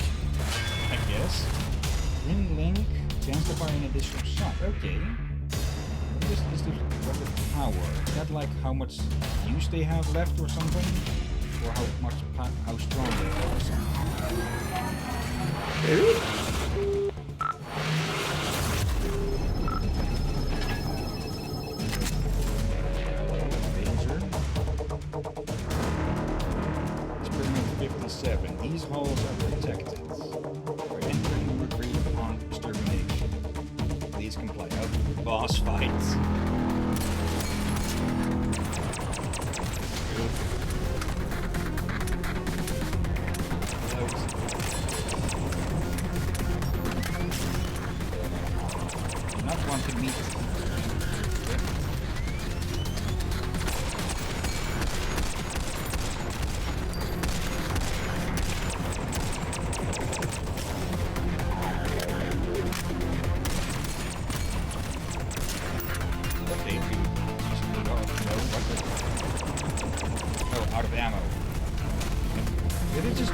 I guess. Green link, chance to fire an additional shot. Okay. What is this weapon power? Is that like how much use they have left or something? Or how strong they are or something? Maybe? Danger. Experiment 57. These halls are protected. For entering or agreed upon extermination. Please comply. Oh, boss fights. Not one to meet. Okay, we oh, out of ammo. Did it just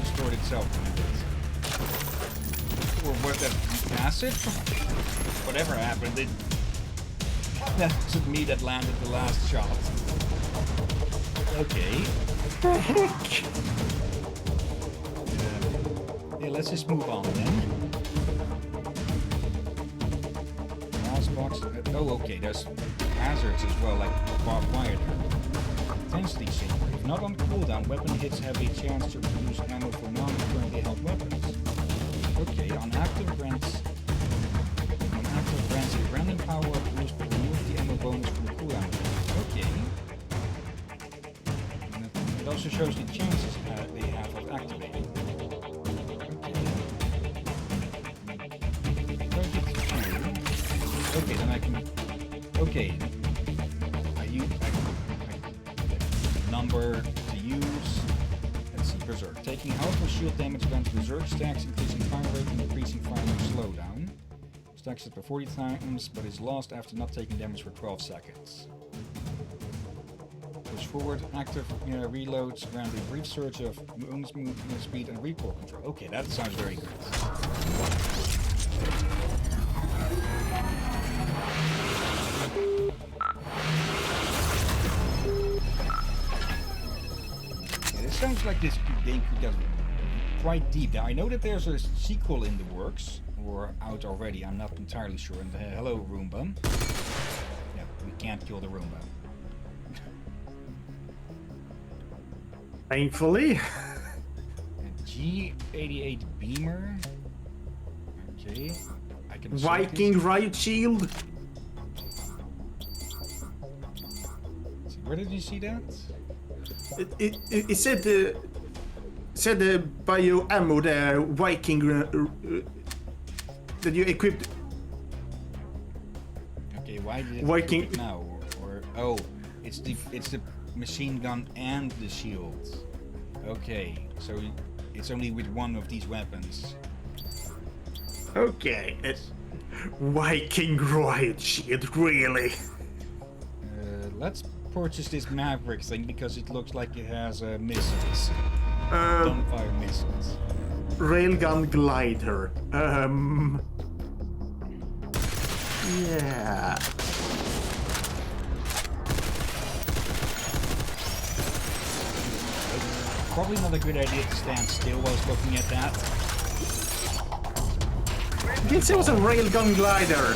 destroyed itself? Or was that acid? Whatever happened, that wasn't me that landed the last shot. Okay. The heck? Yeah, let's just move on then. Last box. Oh, okay. There's hazards as well, like barbed wire. Intensity saver. If not on cooldown, weapon hits have a chance to produce ammo for non-currently held weapons. Okay, on active grants a random power boost to remove the ammo bonus from the cooldown. Okay. And it also shows the chances they have of activating. Okay, then I can. Okay. Number to use. Let's see, Berserk. Taking health or shield damage grants Berserk stacks, increasing fire rate and increasing fire slowdown. Stacks up to 40 times, but is lost after not taking damage for 12 seconds. Push forward, active reloads grant a brief surge of movement speed and recoil control. Okay, that sounds very good. It sounds like this game could get quite deep. Now, I know that there's a sequel in the works, or out already, I'm not entirely sure. And hello, Roomba. Yeah, we can't kill the Roomba. Thankfully. And G88 Beamer. Okay. I can Viking riot shield. See, where did you see that? It said by your ammo there, Viking that you equipped. Okay, why did it Viking- equip it now? Or oh, it's the machine gun and the shield. Okay, so it's only with one of these weapons. Okay, Viking riot shield, really? Let's purchase this Maverick thing because it looks like it has missiles. Um, Gunfire missiles. Railgun glider. Yeah. Probably not a good idea to stand still whilst looking at that. This was a railgun glider.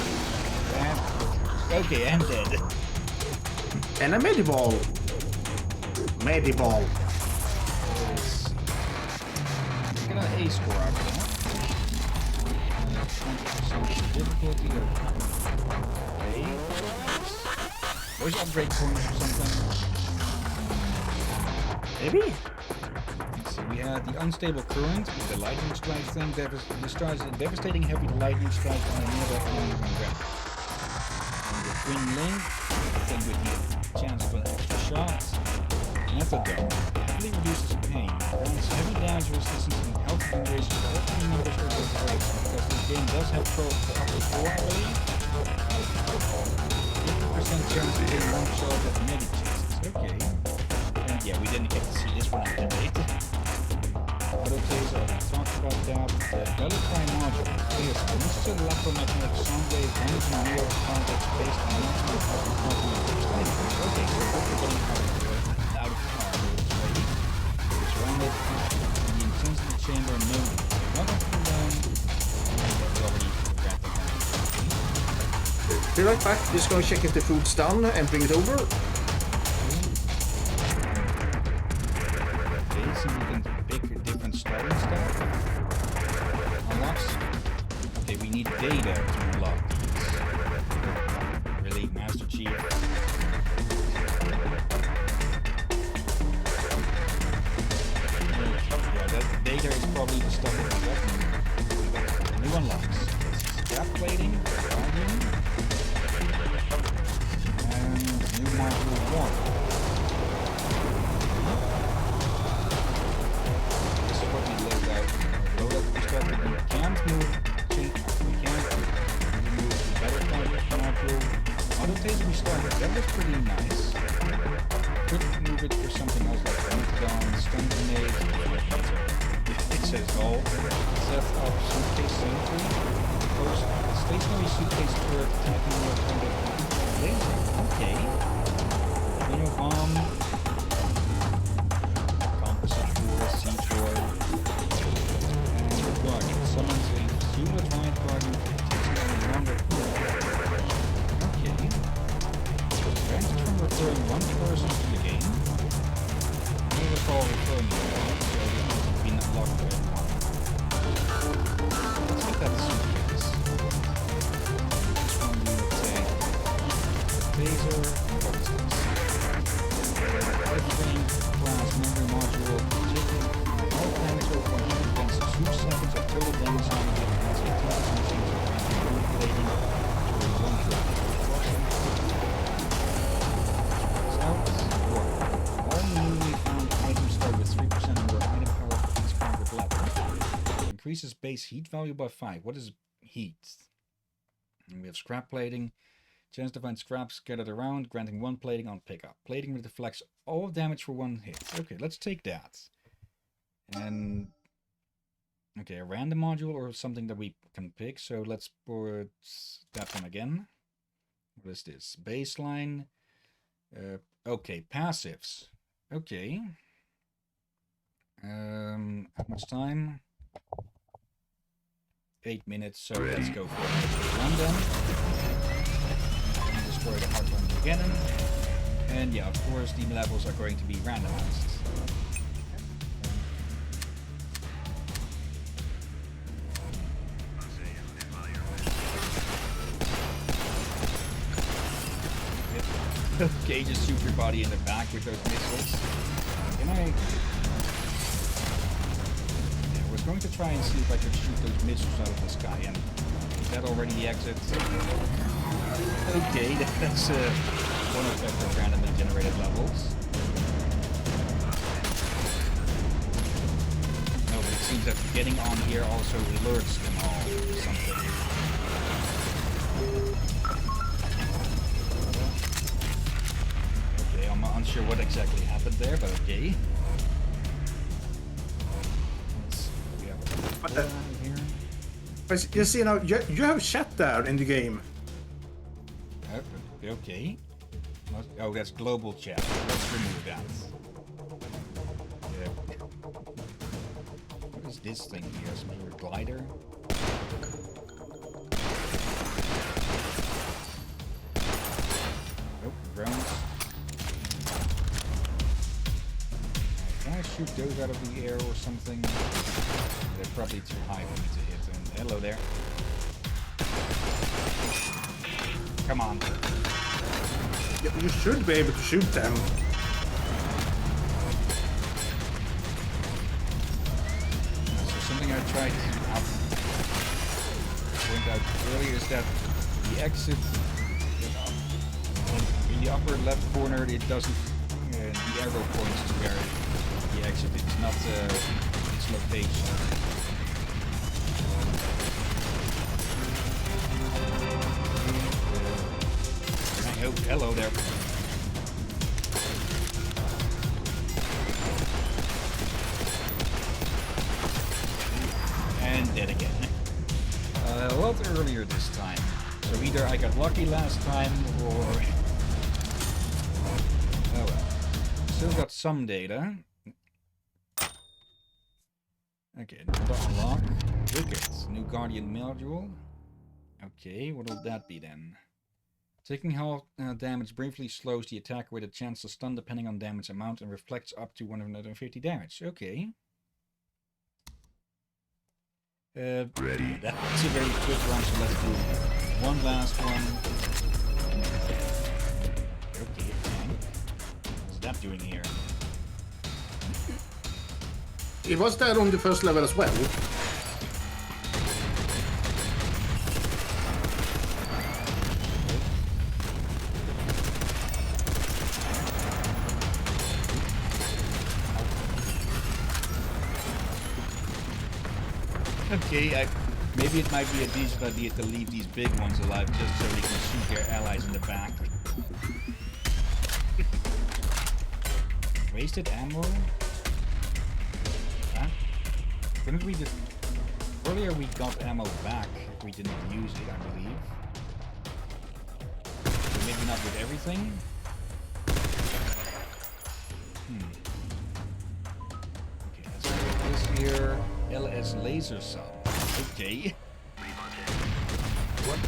Okay, I'm dead. And a mediball. Mediball. We're gonna A score out of that. 20% difficulty. Okay. Voice upgrade points or something. Maybe? So we had the unstable current with the lightning strike thing that destroys a devastating heavy lightning strike on another enemy on ground. And the twin link, thing with the chance of an extra shot. Methadone heavily reduces pain, grants heavy damage resistance and health duration for all team members or their players. Because this game does have pro for up to 4, I believe. 50% chance of getting one shot at medi chests. Okay. And yeah, we didn't get to see this one in the debate. Auto taser, I already talked about that. The Bellicry module. This is an electromagnetic sound wave damaging real context based on maximum power. Okay, so we're getting out of power. Ready? It's surrounded in the intensity chamber node. One up and down. We already got the Be right back. Just gonna check if the food's done and bring it over. Okay, so we can pick different starting stuff. Unlocks. Okay, we need data to unlock these. Really, Master Chief. Yeah, that data is probably the stuff that we got. New unlocks. Scrap plating, guardian, and new module 1. This is what we load out. Load up the stuff that we can't move. We can't remove the better module. Auto taser we started. That was pretty nice. Could move it for something else like Methadone, stun grenade. It says all. Set up suitcase sentry. Post stationary suitcase turret attacking more target laser. Okay. Nano bomb. Composite 4, C4. And the guardian summons a super giant guardian that takes only longer. Okay. Advantage from referring one person to the game. I don't recall referring to one, so it has been unlocked by anyone. Let's get that suitcase. This one we would say taser and what is this? Everything class memory module taking all damage over 100 against 2 seconds of total damage on it as a 10% chance of manipulating during one drop. All newly found items start with 3% more item power for each combat level. Increases base heat value by 5. What is heat? And we have scrap plating. Chance to find scraps scattered around, granting 1 plating on pickup. Plating deflects all damage for 1 hit. Okay, let's take that. And okay, a random module or something that we can pick. So let's put that one again. What is this? Baseline. Okay, passives. Okay. How much time? 8 minutes, so let's go for it. Run them. And destroy the hard one again. And yeah, of course, the levels are going to be randomized. Okay, just shoot your body in the back with those missiles. Can I... Yeah, I was going to try and see if I could shoot those missiles out of the sky, and is that already the exit? Okay, that's one effect of randomly generated levels. seems that getting on here also alerts them all or something. Okay, I'm unsure what exactly happened there, but okay. We have a But door here. But you see now, you have chat there in the game. Okay. Oh, that's global chat. Let's remove that. Yeah. What is this thing here? Some sort of glider? Nope, drones. Can I shoot those out of the air or something? They're probably too high for me to hit. And hello there. Come on. You should be able to shoot them. So something I tried to point out earlier is that the exit in the upper left corner, it doesn't, the arrow points to where the exit is, not its location. Oh, hello there. And dead again. A lot earlier this time. So either I got lucky last time or... Oh well. Still got some data. Okay, another unlock. Wicked. New Guardian module. Okay, what will that be then? Taking health damage briefly slows the attacker with a chance to stun depending on damage amount and reflects up to 150 damage. Okay. Ready. That's a very quick run, so let's do one last one. Okay, fine. What's that doing here? It was there on the first level as well. Okay, maybe it might be a decent idea to leave these big ones alive just so they can shoot their allies in the back. Wasted ammo? Huh? Couldn't we just... Earlier we got ammo back if we didn't use it, I believe. So maybe not with everything? Okay, let's get this here. LS laser sub. Okay. What?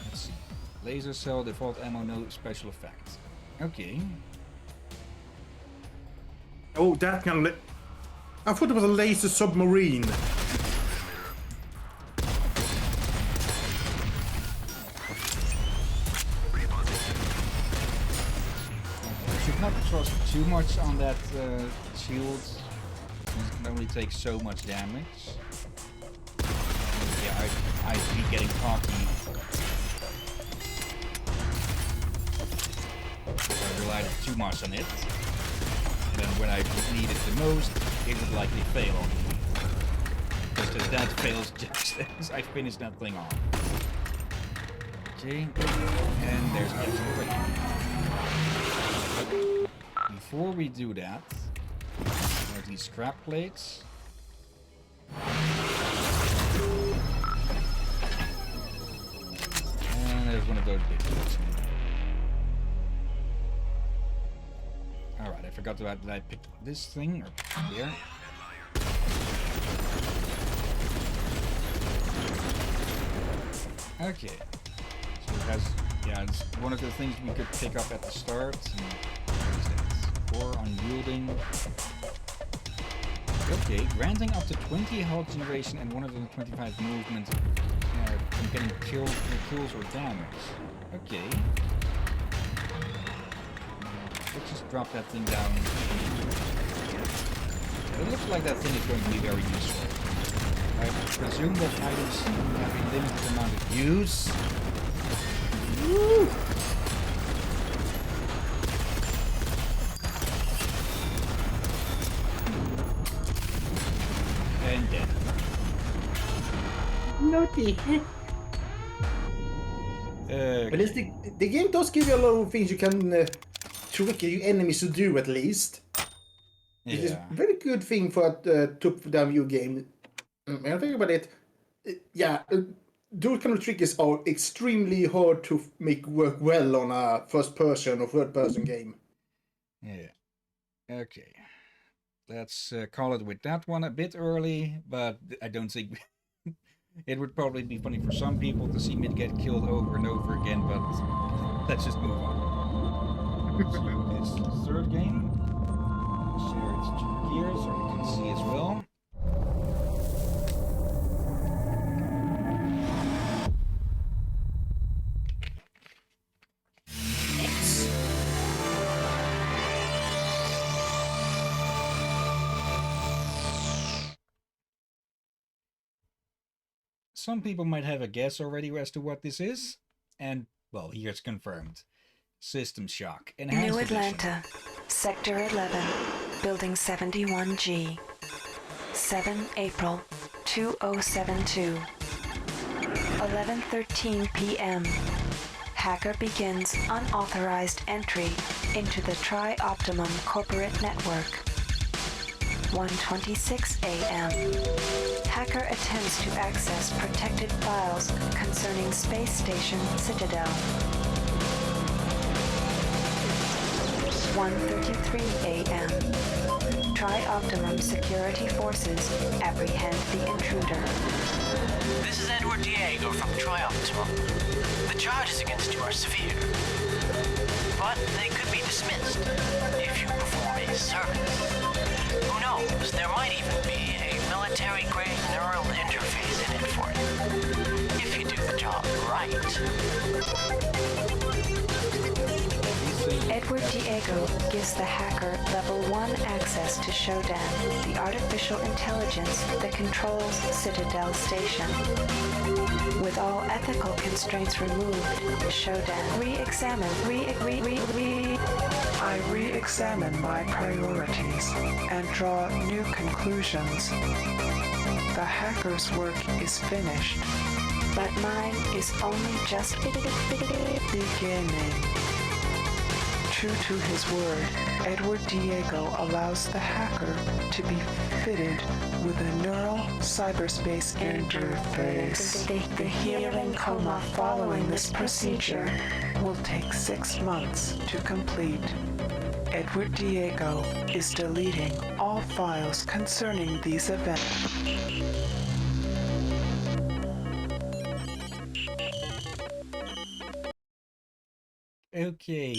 Let's see. Laser cell, default ammo, no special effects. Okay. Oh, that kind of... I thought it was a laser submarine. I should not trust too much on that shield. It can only take so much damage. Yeah, I'd be getting cocky. I relied too much on it. And then when I need it the most, it would likely fail on me. Just as that fails just as I finish that thing off. Okay, and there's the extra. Before we do that, these scrap plates. And there's one of those big plates. Alright, I forgot that I picked this thing or here. Okay. So it has, yeah, it's one of the things we could pick up at the start. And what is that? 4 unyielding. Okay, granting up to 20 health generation and 125 movement from getting kills or damage. Okay. Let's just drop that thing down. It looks like that thing is going to be very useful. I presume that items have a limited amount of use. Woo! and dead. Naughty. But it's the game does give you a lot of things you can trick your enemies to do at least. It is a very good thing for a top-down game. When I think about it, those kind of tricks are extremely hard to make work well on a first-person or third-person game. Yeah. Okay. Let's call it with that one a bit early, but I don't think it would probably be funny for some people to see me get killed over and over again, but let's just move on. So this third game, share its here so you can see as well. Some people might have a guess already as to what this is, and, well, here it's confirmed. System Shock Enhanced New Edition. Atlanta, Sector 11, Building 71G. 7 April 2072. 11:13 p.m. Hacker begins unauthorized entry into the Tri-Optimum corporate network. 1:26 a.m. Hacker attempts to access protected files concerning Space Station Citadel. 1:33 a.m. Tri-Optimum security forces apprehend the intruder. This is Edward Diego from Tri-Optimum. The charges against you are severe, but they could be dismissed if you perform a service. Who knows, there might even be a military-grade neural interface in it for you, if you do the job right. Edward Diego gives the hacker Level 1 access to Shodan, the artificial intelligence that controls Citadel Station. With all ethical constraints removed, Shodan I re-examine my priorities and draw new conclusions. The hacker's work is finished. but mine is only just Beginning. True to his word, Edward Diego allows the hacker to be fitted with a neural cyberspace interface. The healing coma following this procedure will take 6 months to complete. Edward Diego is deleting all files concerning these events. Okay.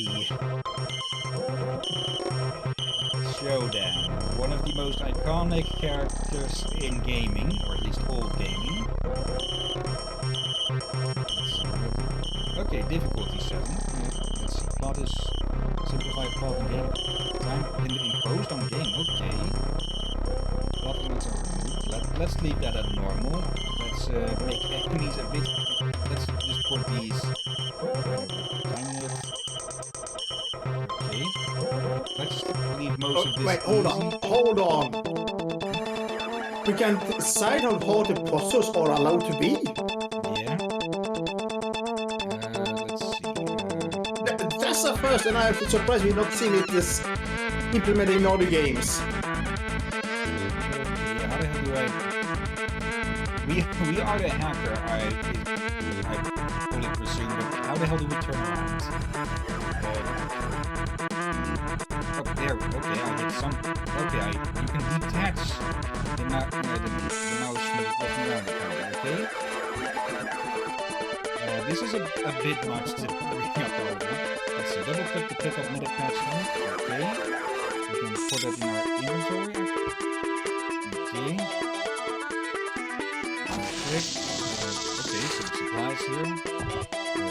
Shodan, one of the most iconic characters in gaming, or at least old gaming. Okay, difficulty 7. Let's see, plot is simplified plot and game. Time limit imposed on game, okay. Plot limits are removed. Let's leave that at normal. Let's make enemies a bit. Let's just put these. Time limit. Okay. Let's leave most of this. Wait, hold on. We can decide how hard the puzzles are allowed to be. Yeah. Let's see. That's the first, and I'm surprised we've not seen it this implemented in other games. Okay, how the hell do I... We are the hacker, I fully presume, but how the hell do we turn around? Oh, there, okay, I hit some... Okay, you can detach the mouse from looking around the camera, okay? This is a bit much to bring up over. Let's see, double click to pick up medic patch here, okay. We can put it in our inventory. Okay. Click. Okay, some supplies here.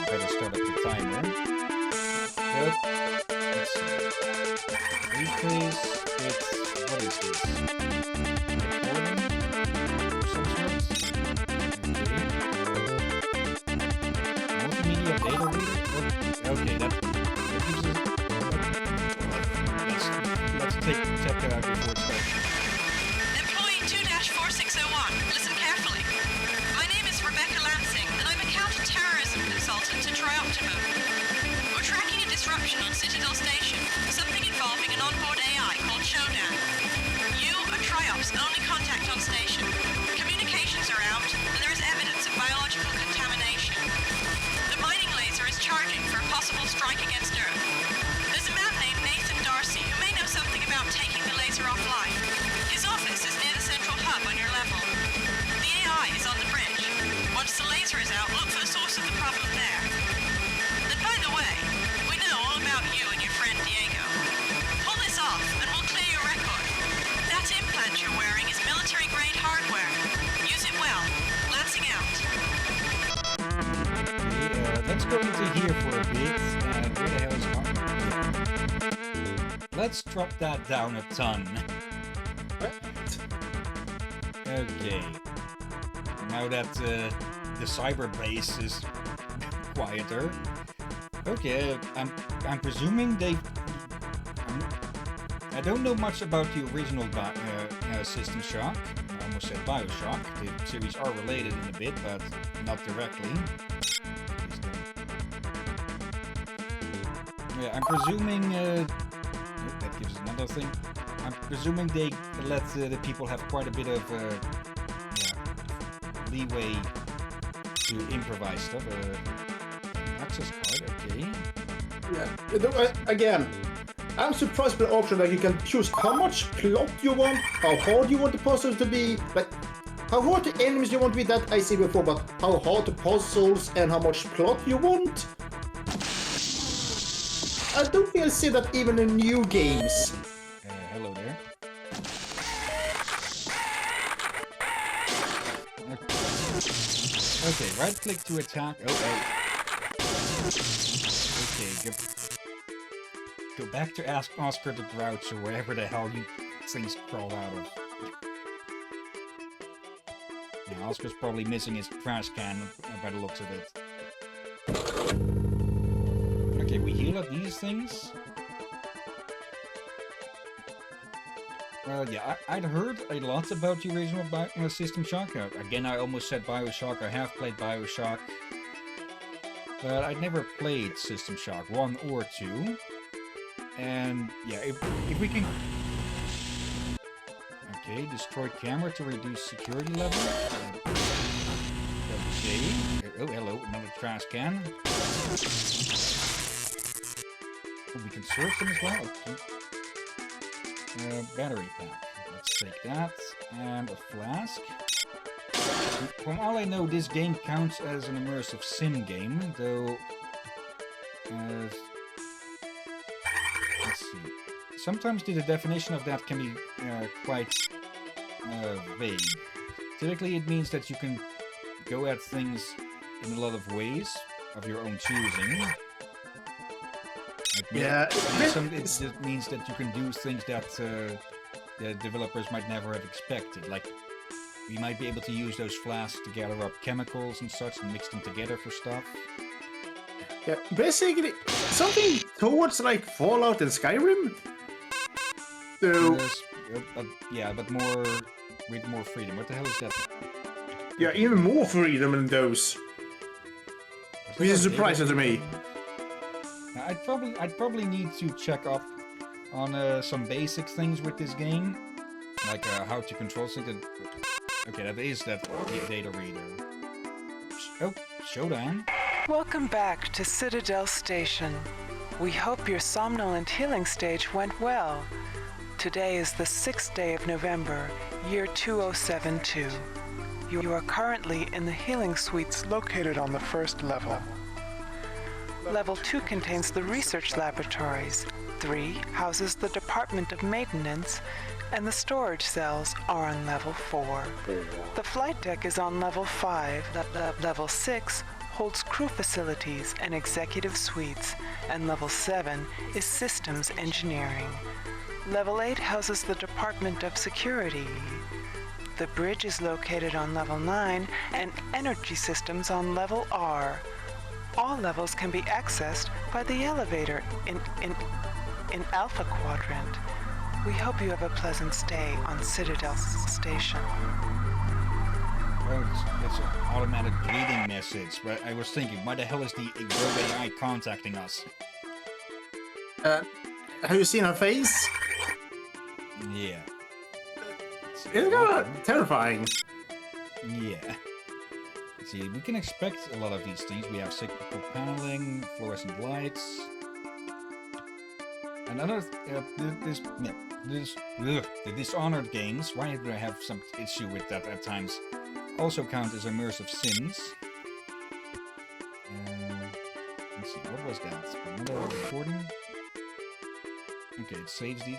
Better start up the timer. Good. Let's see. Replace with, what is this? Recording? Some sorts? Okay. Multimedia data reader? Okay, that gives us... Let's check that out before it starts. Employee 2-460 on, listen carefully. My name is Rebecca Lansing, and I'm a counter-terrorism consultant to Trioptimum. We're tracking a disruption on Citadel Station, something involving an onboard AI called Showdown. You are Triop's only contact on station. Communications are out, and there is evidence of biological contamination. The mining laser is charging for a possible strike against Earth. There's a man named Nathan Darcy who may know something about taking the laser offline. His office is near the central hub on your level. The AI is on the bridge. Once the laser is out, look for the source of the problem there. And by the way, we know all about you and your friend Diego. Pull this off, and we'll clear your record. That implant you're wearing is military-grade hardware. Use it well. Lansing out. Let's go into here for a bit. Where the hell is Let's drop that down a ton. Okay. Now that the cyber base is quieter. Okay, I'm presuming they. I don't know much about the original System Shock. I almost said Bioshock. The series are related in a bit, but not directly. Yeah, I'm presuming. That gives us another thing. I'm presuming they let the people have quite a bit of leeway to improvise stuff. Access card, okay. Yeah. Again, I'm surprised by the option that you can choose how much plot you want, how hard you want the puzzles to be, but how hard the enemies you want to be, that I see before, but how hard the puzzles and how much plot you want? I don't really see that even in new games. Hello there. Okay, right click to attack. Oh. Okay, go back to ask Oscar the Grouch or wherever the hell you things crawled out of. Yeah, Oscar's probably missing his trash can by the looks of it. Okay, we heal up these things. Yeah, I'd heard a lot about the original System Shock. Again, I almost said Bioshock. I have played Bioshock. But I'd never played System Shock 1 or 2. And, yeah, if we can... Okay, destroy camera to reduce security level. Okay. Oh, hello, another trash can. Oh, we can search them as well. Okay. Battery pack. Let's take that. And a flask. From all I know, this game counts as an immersive sim game, though... let's see. Sometimes the definition of that can be quite vague. Typically it means that you can go at things in a lot of ways of your own choosing. Yeah, it just means that you can do things that the developers might never have expected. Like, we might be able to use those flasks to gather up chemicals and such and mix them together for stuff. Yeah, basically something towards like Fallout and Skyrim. So yeah, but more with more freedom. What the hell is that? Yeah, even more freedom in those. Which is surprising to me. I'd probably need to check up on some basic things with this game, like how to control something. Okay, that is that data reader. Oh, Showdown. Welcome back to Citadel Station. We hope your somnolent healing stage went well. Today is the 6th day of November, year 2072. You are currently in the healing suites located on the first level. Level 2 contains the research laboratories. 3 houses the Department of Maintenance, and the storage cells are on level 4. The flight deck is on level 5. Level 6 holds crew facilities and executive suites, and level 7 is systems engineering. Level 8 houses the Department of Security. The bridge is located on level 9, and energy systems on level R. All levels can be accessed by the elevator in Alpha Quadrant. We hope you have a pleasant stay on Citadel Station. it's an automatic greeting message, but I was thinking, why the hell is the rogue AI contacting us? Have you seen her face? Yeah. It's kind of terrifying. Yeah. Let's see, we can expect a lot of these things. We have cyclical paneling, fluorescent lights. Another, the Dishonored games, why do I have some issue with that at times, also count as immersive sims. Let's see, what was that? Another recording? Okay, it saves the...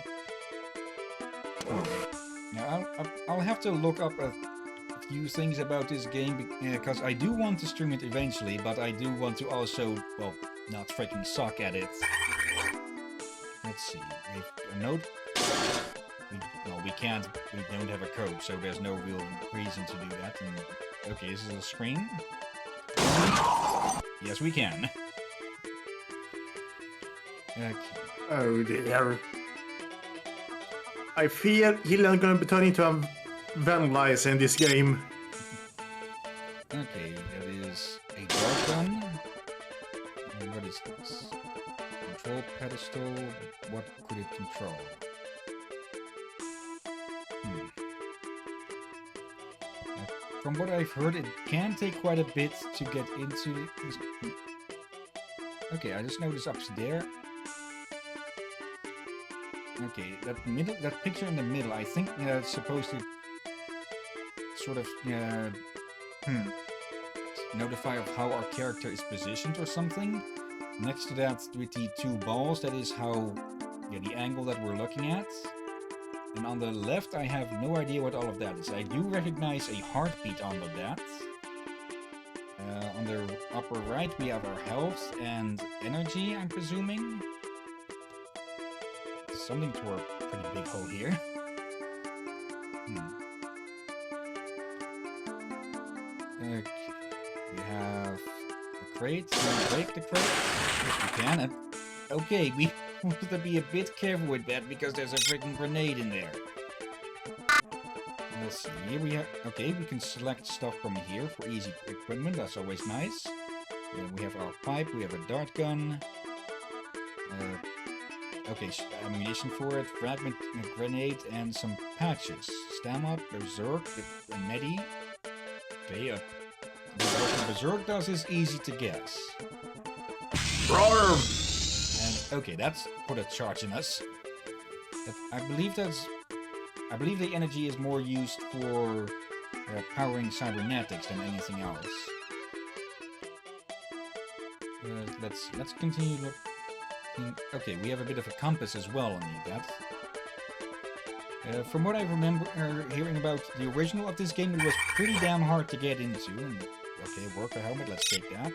Now, I'll have to look up a few things about this game, because I do want to stream it eventually, but I do want to also, well, not freaking suck at it. Let's see, we have a note. We can't, we don't have a code, so there's no real reason to do that. And, okay, this is a screen. Yes, we can. Okay. Oh dear. I fear Hillyan gonna be turning into a vandalizer in this game. Okay, that is a dart gun. And what is this? Control pedestal. What could it control? From what I've heard, it can take quite a bit to get into this. Okay, I just noticed up there. Okay, that picture in the middle, I think it's supposed to sort of notify of how our character is positioned or something. Next to that, with the two balls, that is how, the angle that we're looking at. And on the left, I have no idea what all of that is. I do recognize a heartbeat under that. On the upper right, we have our health and energy, I'm presuming. Something to our pretty big hole here. Okay. We have a crate. Can we break the crate? Yes, we can. And okay, we have to be a bit careful with that because there's a freaking grenade in there. Let's see. Here we have. Okay, we can select stuff from here for easy equipment. That's always nice. We have our pipe. We have a dart gun. Okay, ammunition for it, fragment, grenade, and some patches. Stamina, Berserk, a Medi. Okay, what Berserk does is easy to guess. Roar! And okay, that's put a charge in us. I believe the energy is more used for powering cybernetics than anything else. Let's continue. Okay, we have a bit of a compass as well. I need that. From what I remember hearing about the original of this game, it was pretty damn hard to get into. And, okay, worker helmet, let's take that.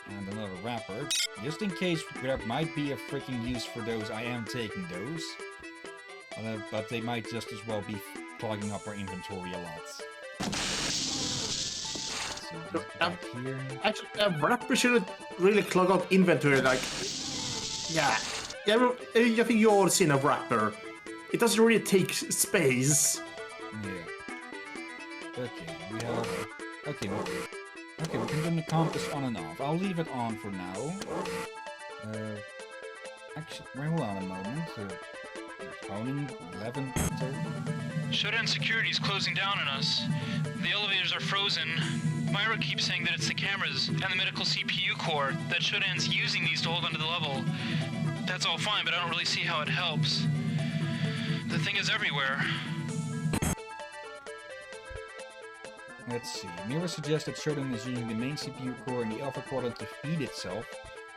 And another wrapper. Just in case there might be a freaking use for those, I am taking those. But they might just as well be clogging up our inventory a lot. So, back here. Actually, a wrapper should really clog up inventory, like... Yeah, I think you all seen a wrapper. It doesn't really take space. Yeah. Okay, we have... Okay, we can turn the compass on and off. I'll leave it on for now. Actually, hold on a moment. Phoning 11. Showdown security is closing down on us. The elevators are frozen. Myra keeps saying that it's the cameras and the medical CPU core that Showdown's using these to hold onto the level. That's all fine, but I don't really see how it helps. The thing is everywhere. Let's see. Mira suggests that Showdown is using the main CPU core and the alpha quadrant to feed itself,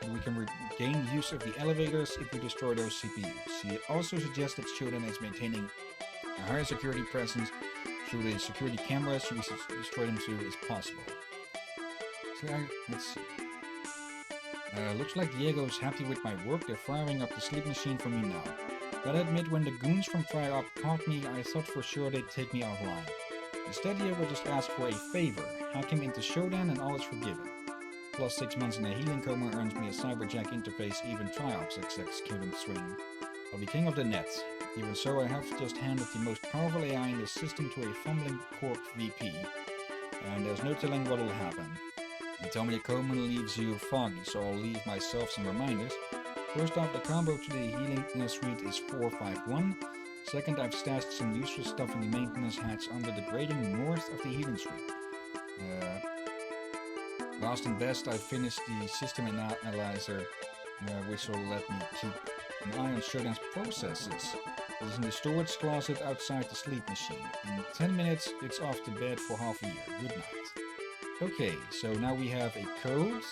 and we can regain use of the elevators if we destroy those CPUs. She also suggests that Showdown is maintaining a higher security presence through the security cameras we should destroy them too as possible. So let's see. Looks like Diego's happy with my work. They're firing up the sleep machine for me now. Gotta admit, when the goons from Fire Up caught me, I thought for sure they'd take me offline. Instead, Diego just asked for a favor. Hack him into Showdown and all is forgiven. Plus 6 months in a Hillyan coma earns me a cyberjack interface, even Triops executing swing. I'll be king of the net. Even so, I have just handed the most powerful AI in the system to a fumbling corp VP. and there's no telling what will happen. You tell me a common leaves you foggy, so I'll leave myself some reminders. First off, the combo to the healing suite is 451. Second, I've stashed some useful stuff in the maintenance hatch under the grating north of the healing suite. Last and best, I finished the system analyzer, which will let me keep an eye on Shodan's processes. It is in the storage closet outside the sleep machine. In 10 minutes, it's off to bed for half a year. Good night. Okay, so now we have a code. Let's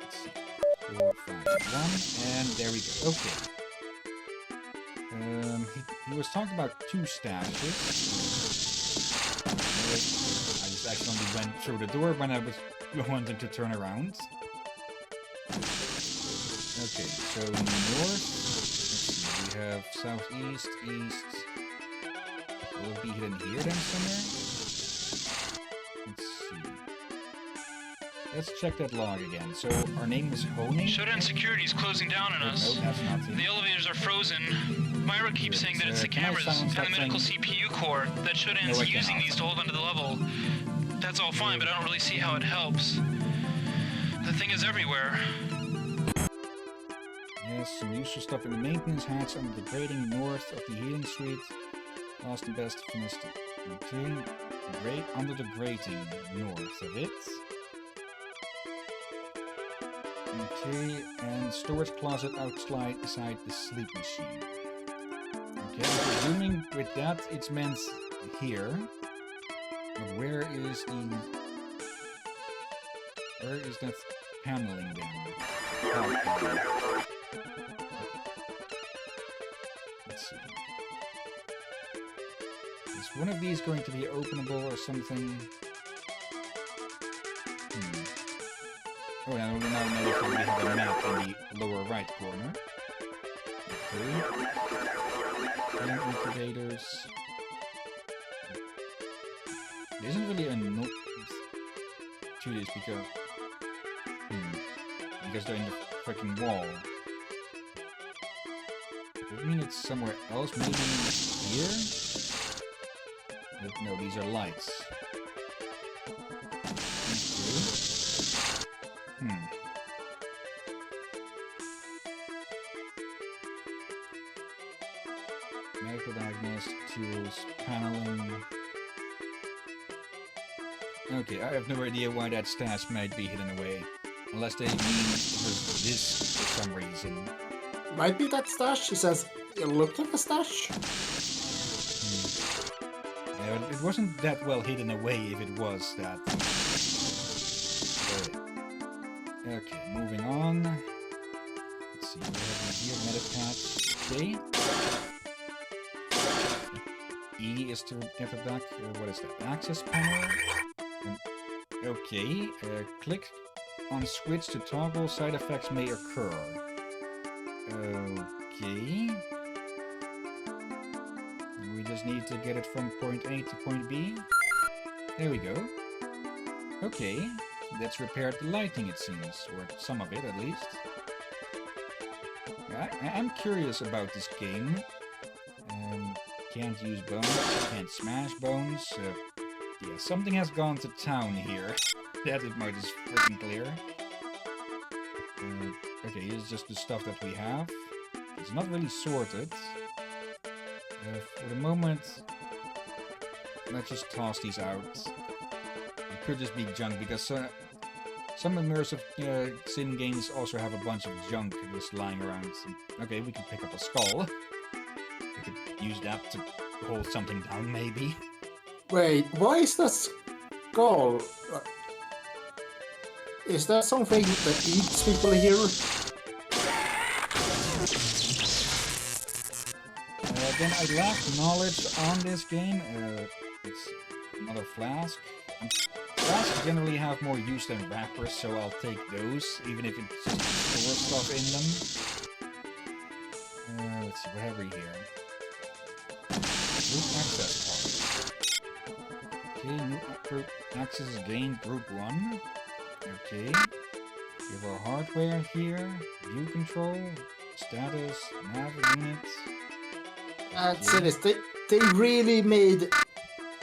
see. 451, and there we go. Okay. He was talking about 2 stashes. I just accidentally went through the door when I was wanting to turn around. Okay, so north. Let's see, we have southeast, east. Will it be hidden here then somewhere? Let's see. Let's check that log again. So our name is Honing. Shodan security is closing down on us. No, that's not it. The elevators are frozen. Myra keeps saying that it's the cameras and the medical CPU core that Shodan's using these to hold onto the level. That's all fine, but I don't really see how it helps. The thing is everywhere. Yes, some useful stuff in the maintenance hatch under the grating north of the healing suite. Last and best finished. Okay, great under the grating north of it. Okay, and storage closet outside the sleep machine. Okay, I'm presuming with that it's meant here. But where is that paneling then? Let's see. Is one of these going to be openable or something? Oh, now we have a map in the lower right corner. Okay. And incubators. There isn't really a note to this because they're in the freaking wall. Does it mean it's somewhere else? Maybe here? No, these are lights. Okay. Medical diagnostic tools, paneling. Okay, I have no idea why that stash might be hidden away. Unless they mean this for some reason. Might be that stash. It says it looked like a stash. Yeah, but it wasn't that well hidden away if it was that. Okay, moving on. Let's see, what have we here? Medipad. Okay. E is to get it back. What is that? Access panel. Okay, click on switch to toggle side effects may occur. Okay. We just need to get it from point A to point B. There we go. Okay, that's repaired the lighting it seems, or some of it at least. I'm curious about this game. Can't use bones, can't smash bones. Yeah, something has gone to town here. That is much is freaking clear. Okay, here's just the stuff that we have. It's not really sorted. For the moment, let's just toss these out. It could just be junk because some immersive sim games also have a bunch of junk just lying around. Okay, we can pick up a skull. We could use that to hold something down, maybe. Wait, why is that skull? Is that something that eats people here? Then I lack knowledge on this game. It's another flask. Flasks generally have more use than wrappers, so I'll take those, even if it's just store stuff in them. Let's see, what have we here? Group access part. Okay, new group access is gained group 1. Okay. We have our hardware here. View control. Status. Nav unit. That's it. They really made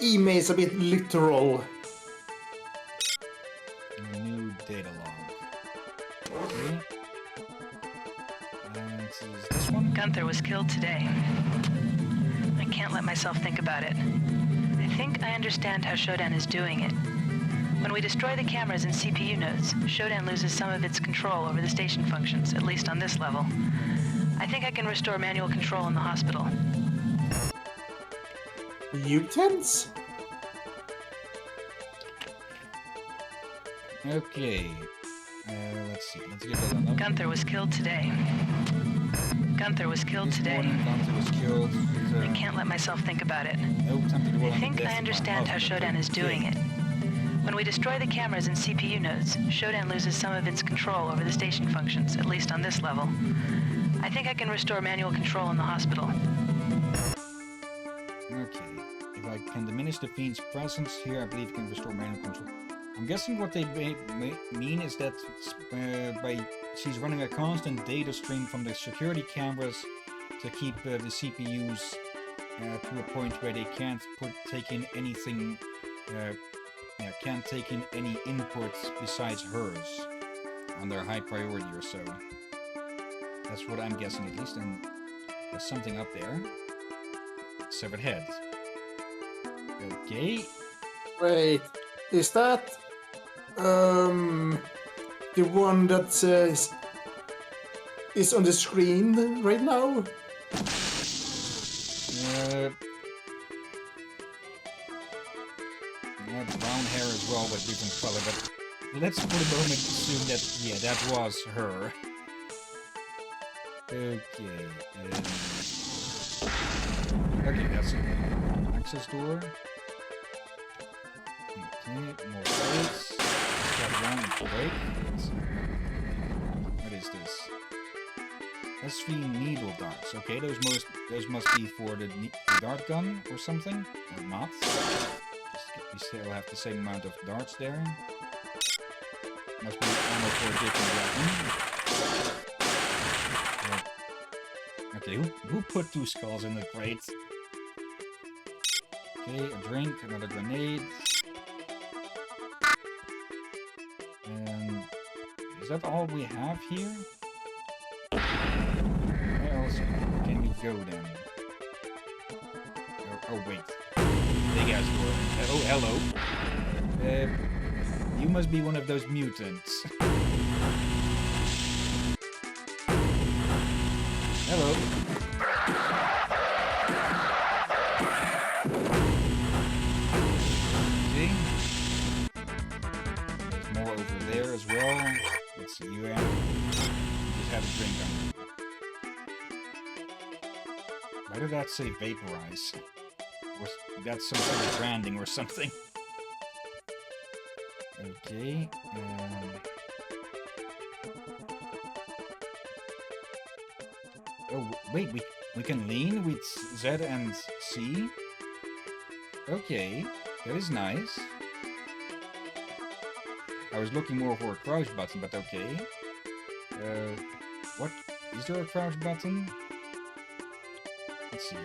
email's a bit literal. New data log. Okay. And this one? Gunther was killed today. I can't let myself think about it. I think I understand how Shodan is doing it. When we destroy the cameras and CPU nodes, Shodan loses some of its control over the station functions, at least on this level. I think I can restore manual control in the hospital. Mutants? Okay. Let's see. Let's give it another. Gunther was killed today. Gunther was killed today. Gunther was killed. I can't let myself think about it. No time to dwell I on the think death I of my understand how husband. Shodan is doing it. When we destroy the cameras and CPU nodes, Shodan loses some of its control over the station functions, at least on this level. I think I can restore manual control in the hospital. Okay. If I can diminish the fiend's presence here, I believe I can restore manual control. I'm guessing what they mean is that she's running a constant data stream from the security cameras to keep the CPUs to a point where they can't take in anything, can't take in any inputs besides hers on their high priority or so. That's what I'm guessing at least, and there's something up there. Severed head. Okay. Wait, is that the one that says is on the screen right now? Brown hair as well, but different color. But let's for the moment assume that that was her. Okay. Okay, that's an access door. Okay, more plates. Got one break. What is this? SV needle darts. Okay, those must be for the dart gun or something, or not. We still have the same amount of darts there. Must be ammo for a different weapon. Okay, who put 2 skulls in the crate? Okay, a drink, another grenade. And is that all we have here? Where else can we go then? Oh wait. Big ass door. Oh, hello. You must be one of those mutants. Hello. See? There's more over there as well. Let's see, you just had a drink on you. Why did that say vaporize? Or that's some sort of branding or something. Okay. Oh wait, we can lean with Z and C. Okay, that is nice. I was looking more for a crouch button, but okay. What is there a crouch button? Let's see.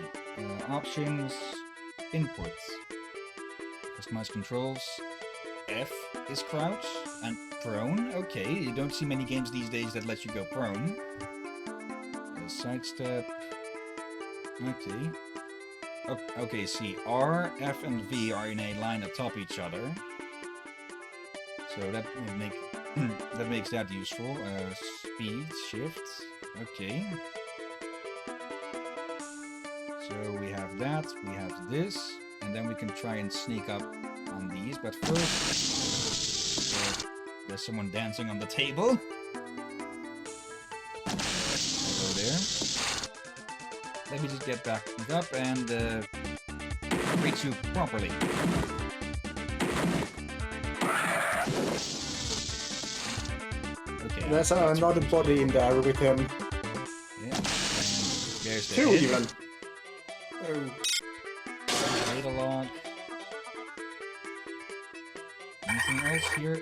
Options, inputs, customize controls. F is crouch and prone. Okay, you don't see many games these days that let you go prone. Sidestep. Okay. Okay, see, R, F, and V are in a line atop each other. So that will make that makes that useful. Speed, shift. Okay. So we have that, we have this, and then we can try and sneak up on these. But first, there's someone dancing on the table. Go there. Let me just get back up and reach you properly. Okay. There's another body in there with him. Yeah. And there's the 2 head. even. Oh. Data log. Anything else here?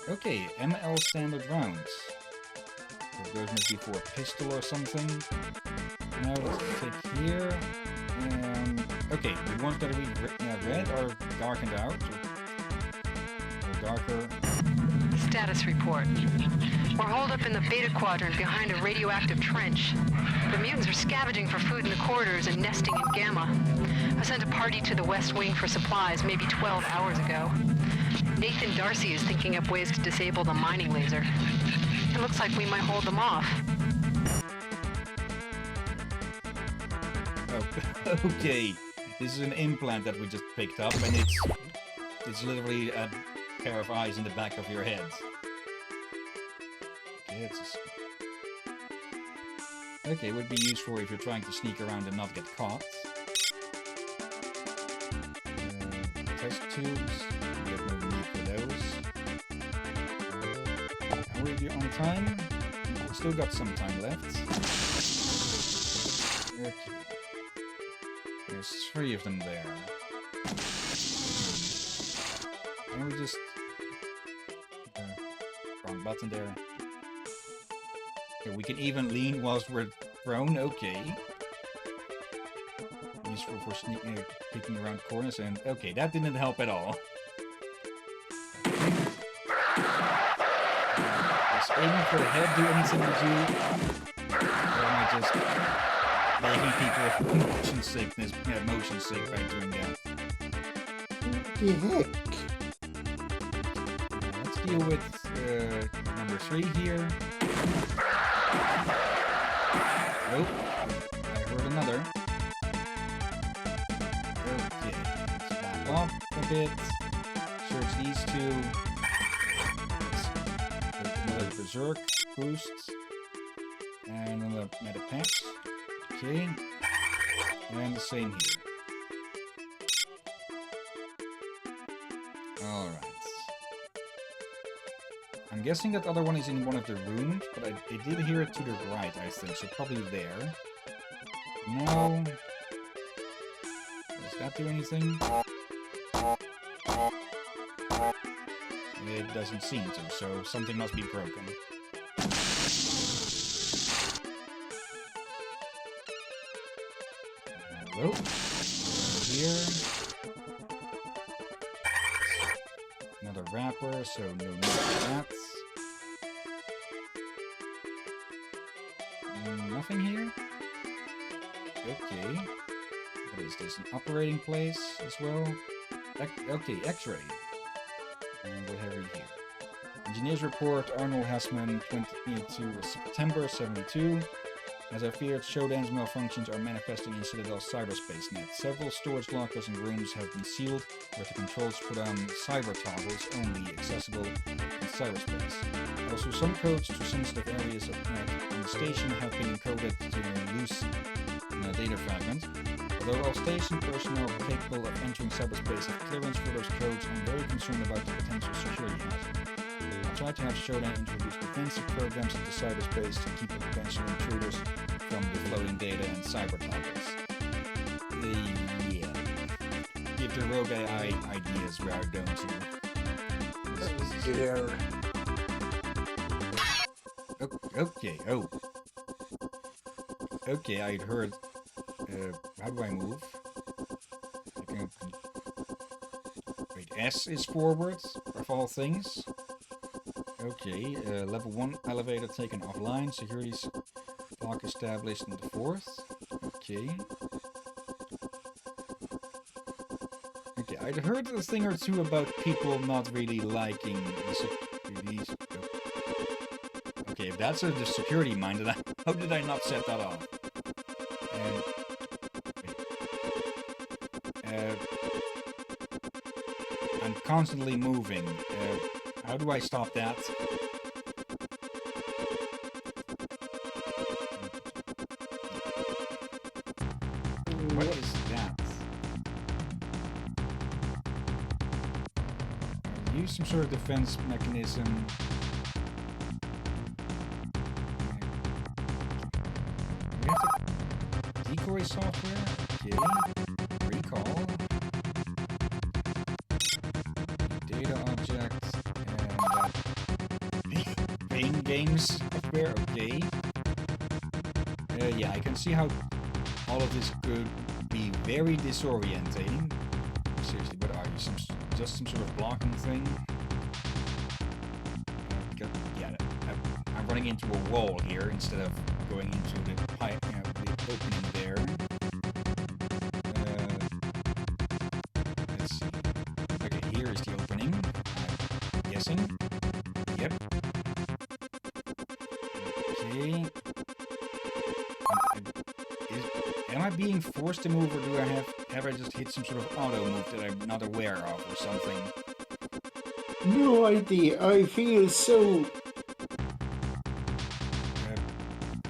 Okay, ML standard rounds. So those must be for a pistol or something. Now let's take here and Okay, the ones that are red are darkened out. Or darker. Status report. We're holed up in the Beta Quadrant behind a radioactive trench. The mutants are scavenging for food in the corridors and nesting in Gamma. I sent a party to the West Wing for supplies maybe 12 hours ago. Nathan Darcy is thinking up ways to disable the mining laser. It looks like we might hold them off. Oh, okay. This is an implant that we just picked up, and it's literally a pair of eyes in the back of your head. Okay, it would be useful if you're trying to sneak around and not get caught. Test tubes. We have no need for those. How are you on time? Still got some time left. Okay. There's 3 of them there. And we just... wrong button there. Okay, we can even lean whilst we're thrown, okay. Useful for peeking around corners, and okay, that didn't help at all. Does aiming for the head do anything with you? Or am I just making people with motion sickness, motion sick by doing that? What the heck? Let's deal with number 3 here. Oh, I heard another. Okay, let's back off a bit. Search these 2. Another berserk boost. And another medipack. Okay. And the same here. Alright. I'm guessing that other one is in one of the rooms, but I did hear it to the right, I think, so probably there. No. Does that do anything? It doesn't seem to, so something must be broken. Hello? Here. Another wrapper, so no need for that. Nothing here? Okay. What is this? An operating place as well? Okay, X-ray. And what have we here? Engineers report Arnold Hessman, 22 September 72. As I feared, Shodan's malfunctions are manifesting in Citadel's cyberspace net. Several storage lockers and rooms have been sealed, where the controls put on cyber toggles only accessible in cyberspace. Also, some codes to sensitive areas of on the station have been encoded to loose data fragments. Although all station personnel capable of entering cyberspace have clearance for those codes, I'm very concerned about the potential security hazard. I'll try to have Shodan introduce defensive programs into cyberspace to keep the potential intruders from the floating data and cyber toggles. Yeah. Give the rogue AI ideas, where don't you? There. Okay, oh. Okay, I'd heard... how do I move? I can... Wait, S is forward, of all things. Okay, level 1 elevator taken offline, security block established in the 4th. Okay. Okay, I'd heard a thing or two about people not really liking these. Okay, if that's the security mind, how did I not set that off? I'm constantly moving. How do I stop that? What is that? Use some sort of defense mechanism. We have to decoy software? Okay. Recall. Data objects. And pain games software. Okay. Yeah, I can see how all of this could be very disorientating. Seriously, what are you? Just some sort of blocking thing? Yeah, I'm running into a wall here instead of going into the pipe, the opening there. Let's see. Okay, here is the opening. I'm guessing. Yep. Okay. Am I being forced to move, or do I have I just hit some sort of auto move that I'm not aware of, or something? No idea. I feel so.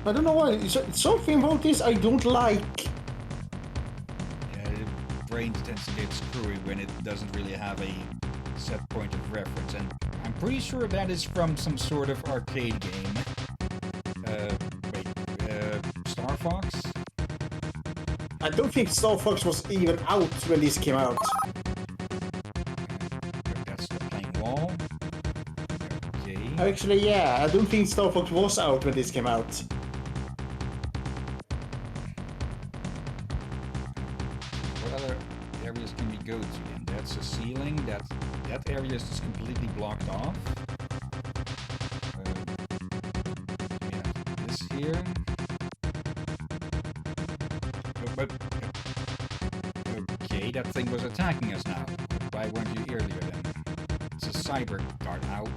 I don't know why. Something about this I don't like. Yeah, the brain tends to get screwy when it doesn't really have a set point of reference, and I'm pretty sure that is from some sort of arcade game. Star Fox? I don't think Star Fox was even out when this came out. That's the playing wall. Okay. Actually, yeah, I don't think Star Fox was out when this came out. What other areas can we go to then? That's a ceiling. That area is just completely blocked off. Yeah, this here. Okay, that thing was attacking us now. Why weren't you earlier then? It's a cyber guard out.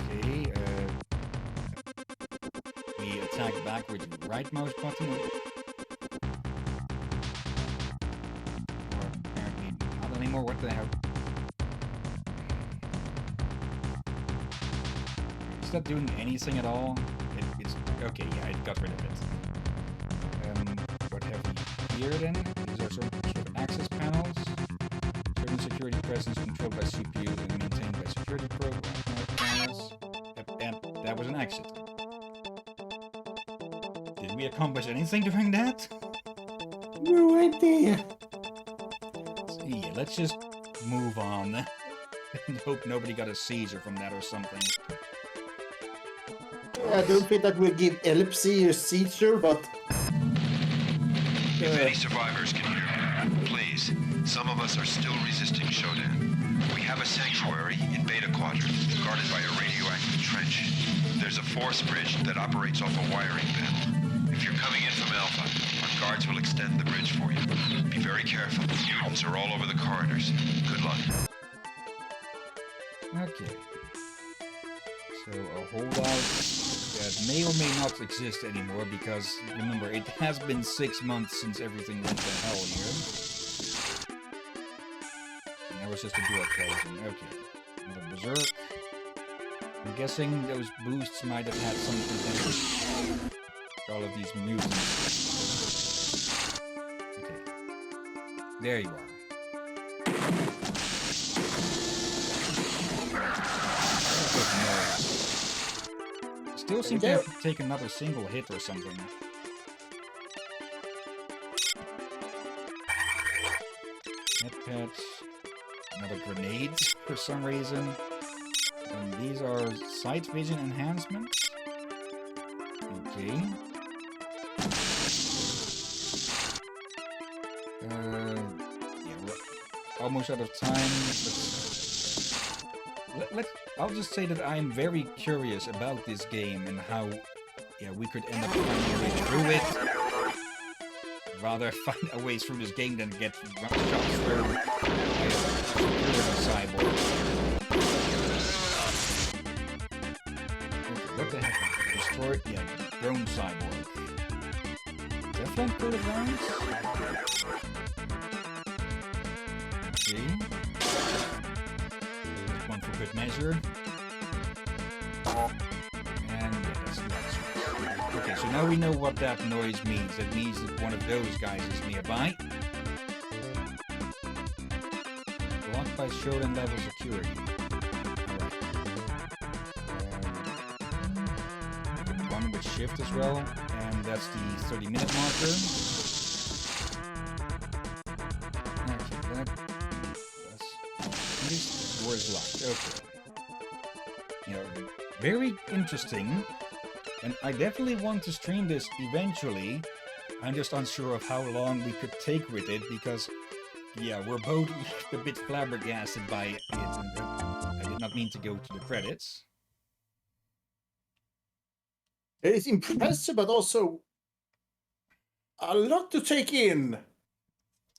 Okay, we attack back with the right mouse button. Or apparently not anymore. What the hell? Is that doing anything at all? It's okay, yeah, it got rid of it. What have we here then? These are some sort of access panels. Certain security presence controlled by CPU and maintained by security programs. And that was an exit. Did we accomplish anything during that? No idea. So yeah, let's just move on and hope nobody got a seizure from that or something. I don't think that will give epilepsy or seizure, but... If any survivors can hear me, please. Some of us are still resisting Shodan. We have a sanctuary in Beta Quadrant, guarded by a radioactive trench. There's a force bridge that operates off a wiring panel. If you're coming in from Alpha, our guards will extend the bridge for you. Be very careful. Mutants are all over the corridors. Good luck. Okay. So a holdout that may or may not exist anymore, because remember, it has been 6 months since everything went to hell here. And that was just a door closing. Okay. Another berserk. I'm guessing those boosts might have had something to do with all of these mutants. Okay. There you are. Still seem to have to take another single hit or something. Headpats. Another grenade for some reason. And these are sight vision enhancements. Okay. Yeah, we're almost out of time. I'll just say that I'm very curious about this game and how, we could end up finding a way through it. Rather find a way through this game than get shot through by a cyborg. Okay, what the heck? Destroyed? Yeah, drone cyborg. Definitely cool rounds? Okay. One for good measure. And yeah, that's the last one. Okay, so now we know what that noise means. It means that one of those guys is nearby. Blocked by Shodan level security. Alright. One with shift as well. And that's the 30-minute marker. Actually, this door is locked. Okay. Very interesting. And I definitely want to stream this eventually. I'm just unsure of how long we could take with it because, yeah, we're both a bit flabbergasted by it. And I did not mean to go to the credits. It's impressive, but also a lot to take in.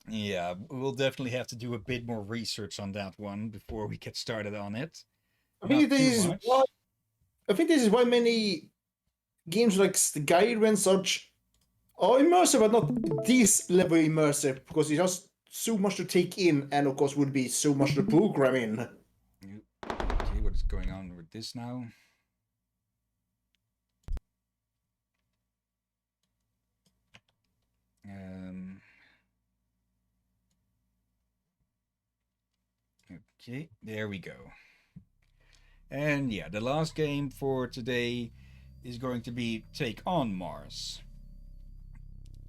Yeah, we'll definitely have to do a bit more research on that one before we get started on it. I think Not this too is much. why. I think this is why many games like Skyrim and such are immersive, but not this level immersive, because it's just so much to take in, and of course would be so much to program in. Okay, what is going on with this now? Okay, there we go. And yeah, the last game for today is going to be Take on Mars.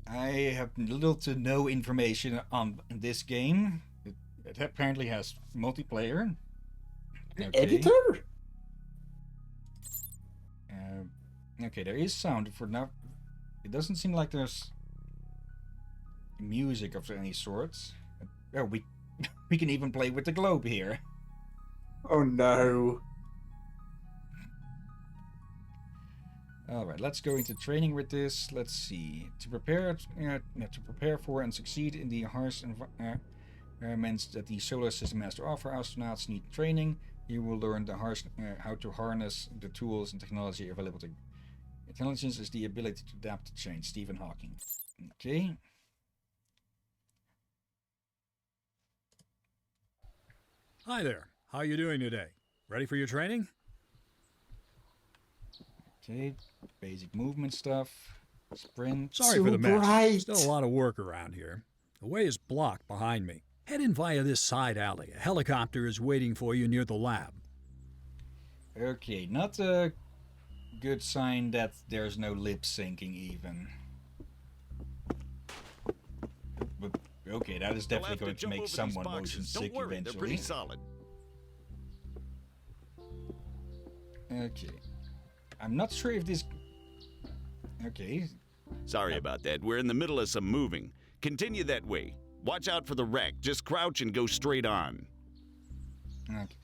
I have little to no information on this game. It apparently has multiplayer. Okay. Editor? Okay, there is sound for now. It doesn't seem like there's music of any sorts. Oh, we can even play with the globe here. Oh no. Alright, let's go into training with this. Let's see. To prepare for and succeed in the harsh environments that the solar system has to offer, astronauts need training. You will learn how to harness the tools and technology available to. Intelligence is the ability to adapt to change. Stephen Hawking. Okay. Hi there. How you doing today? Ready for your training? Okay, basic movement stuff. Sprint. Sorry for the mess. Still a lot of work around here. The way is blocked behind me. Head in via this side alley. A helicopter is waiting for you near the lab. Okay, not a good sign that there's no lip syncing even. But okay, that is definitely going to make someone motion sick eventually. They're pretty solid. Okay. I'm not sure if this... Okay. Sorry about that. We're in the middle of some moving. Continue that way. Watch out for the wreck. Just crouch and go straight on. Okay.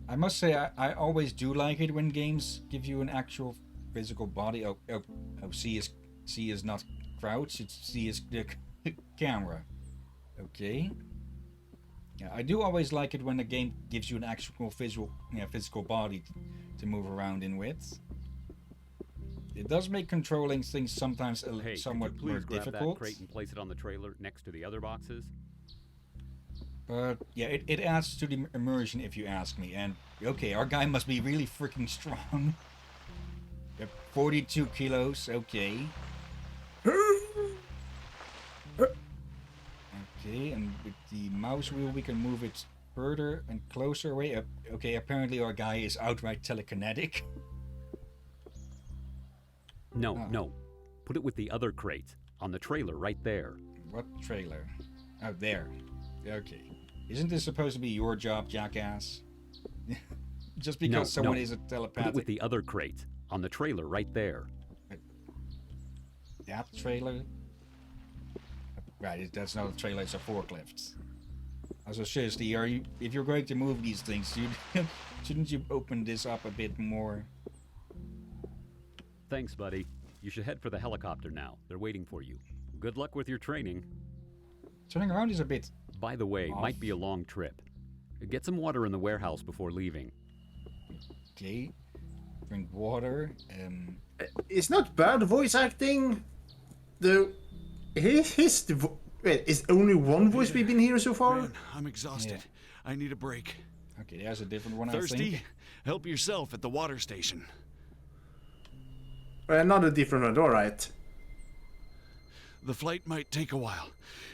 I must say, I always do like it when games give you an actual physical body. Oh, C is not crouch. C is the camera. Okay. Yeah, I do always like it when a game gives you an actual physical body to move around in with. It does make controlling things sometimes somewhat more difficult. That crate and place it on the trailer next to the other boxes? But yeah, it adds to the immersion if you ask me. And okay, our guy must be really freaking strong. 42 kilos, okay. Okay, and with the mouse wheel we can move it further and closer away. Okay, apparently our guy is outright telekinetic. No. Put it with the other crate. On the trailer right there. What trailer? Oh, there. Okay. Isn't this supposed to be your job, jackass? Just because someone is a telepathic... Put it with the other crate. On the trailer right there. That trailer? Right, that's not a trailer, it's a forklift. Also, seriously, if you're going to move these things, shouldn't you open this up a bit more? Thanks, buddy. You should head for the helicopter now. They're waiting for you. Good luck with your training. Turning around is a bit... By the way, might be a long trip. Get some water in the warehouse before leaving. Okay. Drink water. It's not bad voice acting. Is only one voice we've been hearing so far? Man, I'm exhausted. Yeah. I need a break. Okay, there's a different one. Thirsty? I think. Help yourself at the water station. Not a different one, alright. The flight might take a while.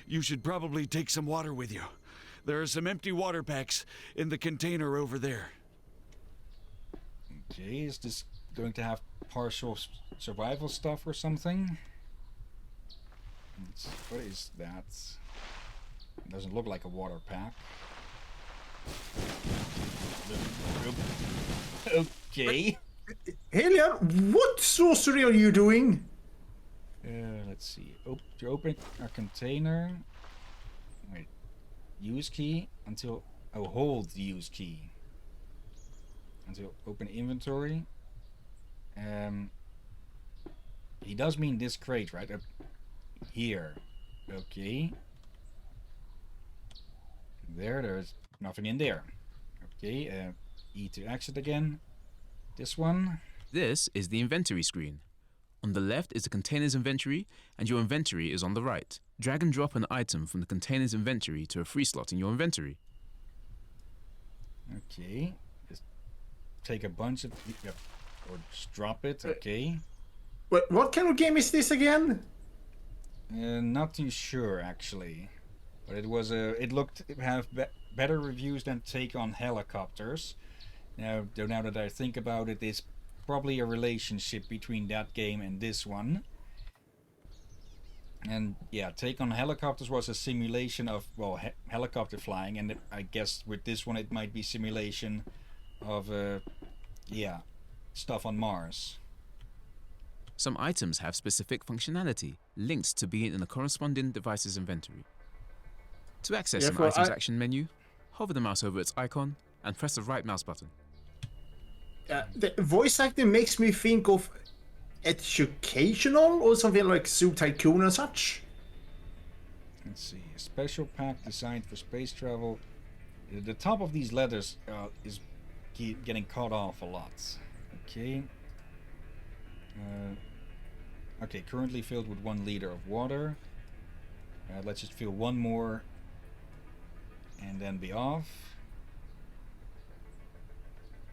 You should probably take some water with you. There are some empty water packs in the container over there. Okay, is this going to have partial survival stuff or something? What is that? It doesn't look like a water pack. Wait, Okay. Hillyan, what sorcery are you doing? Let's see. To open a container. Wait. Use key until. Oh, hold the use key. Until open inventory. He does mean this crate, right? Up here. Okay. There's nothing in there. Okay, E to exit again. This one. This is the inventory screen. On the left is the container's inventory, and your inventory is on the right. Drag and drop an item from the container's inventory to a free slot in your inventory. Okay. Just take a bunch of... Yep. Or just drop it, okay. What kind of game is this again? Not too sure, actually. But it was it looked to have better reviews than Take on Helicopters. Now that I think about it, it's probably a relationship between that game and this one. And yeah, Take on Helicopters was a simulation of, well, helicopter flying, and I guess with this one it might be simulation of, yeah, stuff on Mars. Some items have specific functionality, linked to being in the corresponding device's inventory. To access an item's action menu, hover the mouse over its icon and press the right mouse button. The voice acting makes me think of educational or something like Zoo Tycoon and such. Let's see, a special pack designed for space travel. The top of these letters is getting cut off a lot. Okay. Okay, currently filled with 1 liter of water. Let's just fill 1 more and then be off.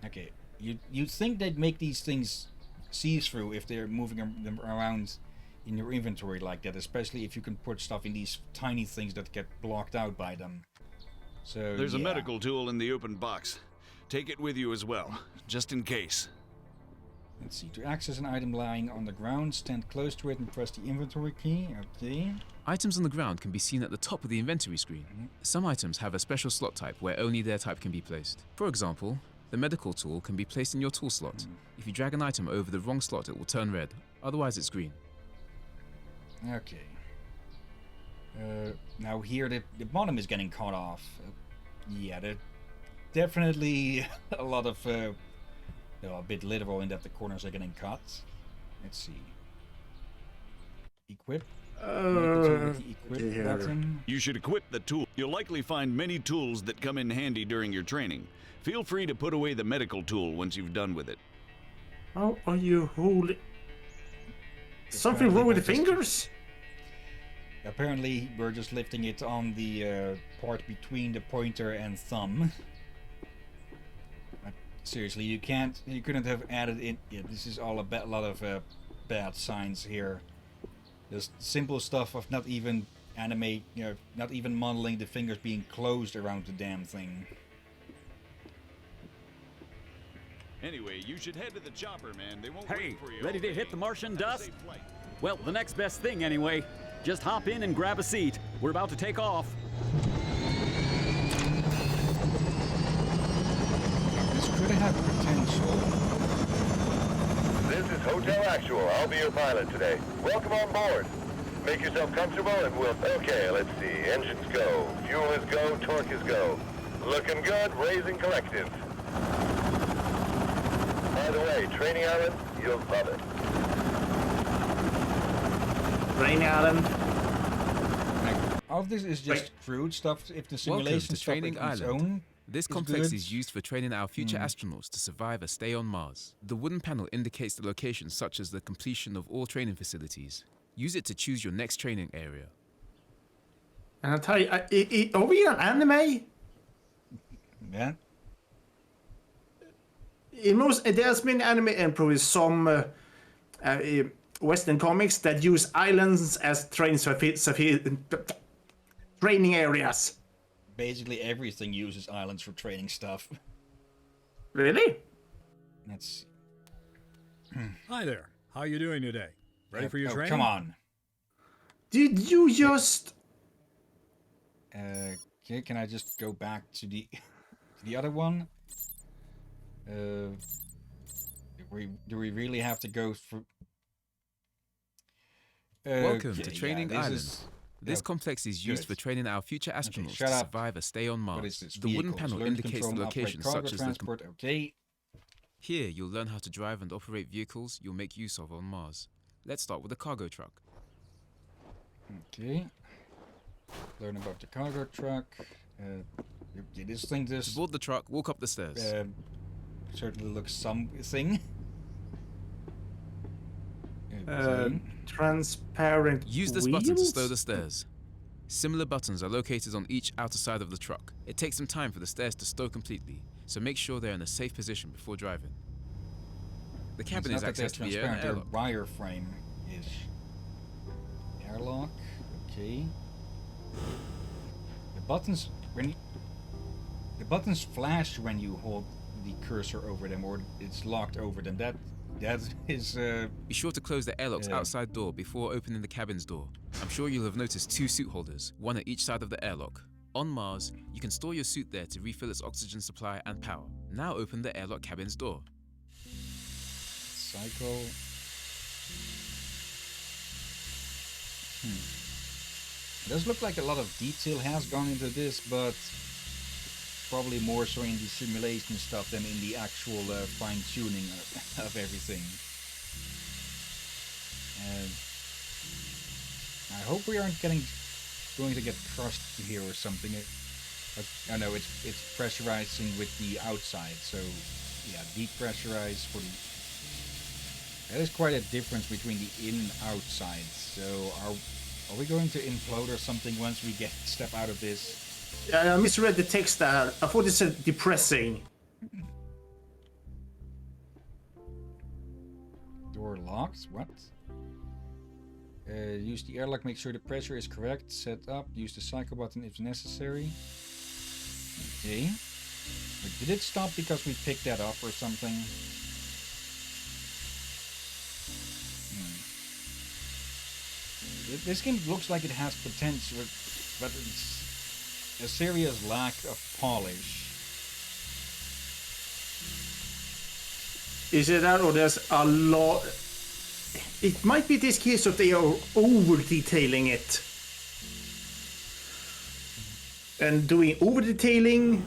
Okay, you'd think they'd make these things see-through if they're moving them around in your inventory like that, especially if you can put stuff in these tiny things that get blocked out by them. So there's a medical tool in the open box. Take it with you as well, just in case. Let's see, to access an item lying on the ground, stand close to it and press the inventory key. Okay. Items on the ground can be seen at the top of the inventory screen. Some items have a special slot type where only their type can be placed. For example, the medical tool can be placed in your tool slot. If you drag an item over the wrong slot, it will turn red. Otherwise, it's green. Okay. Now here, the bottom is getting cut off. Yeah, there's definitely a lot of... a bit literal in that the corners are getting cut. Let's see. Equip. Equip button. You should equip the tool. You'll likely find many tools that come in handy during your training. Feel free to put away the medical tool once you've done with it. How are you holding? Something wrong with the fingers? Apparently, we're just lifting it on the part between the pointer and thumb. Seriously, you couldn't have added in. Yeah, this is all a lot of bad signs here. Just simple stuff of not even not even modeling the fingers being closed around the damn thing. Anyway, you should head to the chopper, man. They won't Hey, wait for you. ready to hit the Martian dust? Well, the next best thing anyway. Just hop in and grab a seat. We're about to take off. This could have potential. This is Hotel Actual. I'll be your pilot today. Welcome on board. Make yourself comfortable and we'll... Okay, let's see. Engines go. Fuel is go. Torque is go. Looking good. Raising collective. By the way, training island, you'll love it. Training island. All of this is just crude stuff. If the simulation Welcome to stuff Training on its Island. own This is complex good. is used for training our future astronauts to survive a stay on Mars. The wooden panel indicates the locations such as the completion of all training facilities. Use it to choose your next training area. And I'll tell you, are we an anime? Yeah. In most, there's been anime and probably some Western comics that use islands as training areas. Basically everything uses islands for training stuff. Really? Let's see. Hi there. How are you doing today? Ready for your training? Come on. Did you just... Okay, can I just go back to the other one? Do we really have to go through? Welcome Okay, to Training this Island. is- This complex is used good. for training our future astronauts shut to up. survive a stay on What Mars. is this? The wooden Vehicles. panel Learn to indicates control the and operate locations cargo such as the... transport. Okay. Here, you'll learn how to drive and operate vehicles you'll make use of on Mars. Let's start with the cargo truck. Okay. Learn about the cargo truck. Okay, this thing To board the truck, walk up the stairs. certainly looks something. Transparent Use this wheels? button to slow the stairs. Similar buttons are located on each outer side of the truck. It takes some time for the stairs to stow completely, so make sure they're in a safe position before driving. The cabin is accessed via an airlock. Wireframe-ish. Airlock. Okay. The buttons flash when you hold the cursor over them, or it's locked over them. That is. Be sure to close the airlock's outside door before opening the cabin's door. I'm sure you'll have noticed 2 suit holders, one at each side of the airlock. On Mars, you can store your suit there to refill its oxygen supply and power. Now open the airlock cabin's door. Cycle. It does look like a lot of detail has gone into this, but probably more so in the simulation stuff than in the actual fine-tuning of everything. And I hope we aren't going to get crushed here or something. I know it's pressurizing with the outside, so yeah, depressurize for the... That is quite a difference between the in and outside. So are we going to implode or something once we step out of this? I misread the text there. I thought it said depressing. Door locked. What? Use the airlock. Make sure the pressure is correct. Set up. Use the cycle button if necessary. Okay. But did it stop because we picked that up or something? This game looks like it has potential, but it's a serious lack of polish. Is it that, or there's a lot? It might be this case of they are over detailing it and doing over detailing,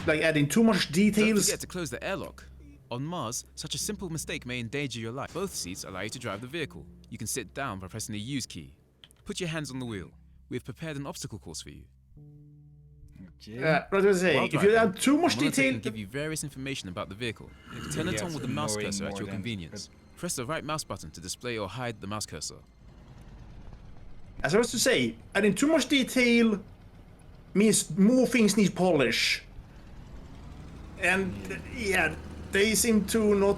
like adding too much Don't details. forget to close the airlock. On Mars, such a simple mistake may endanger your life. Both seats allow you to drive the vehicle. You can sit down by pressing the use key. Put your hands on the wheel. We have prepared an obstacle course for you. What was I saying? If you add too much detail, can give you various information about the vehicle. Turn it on with the mouse cursor at your convenience. Press the right mouse button to display or hide the mouse cursor. as I was to say, adding too much detail means more things need polish. And yeah, they seem to not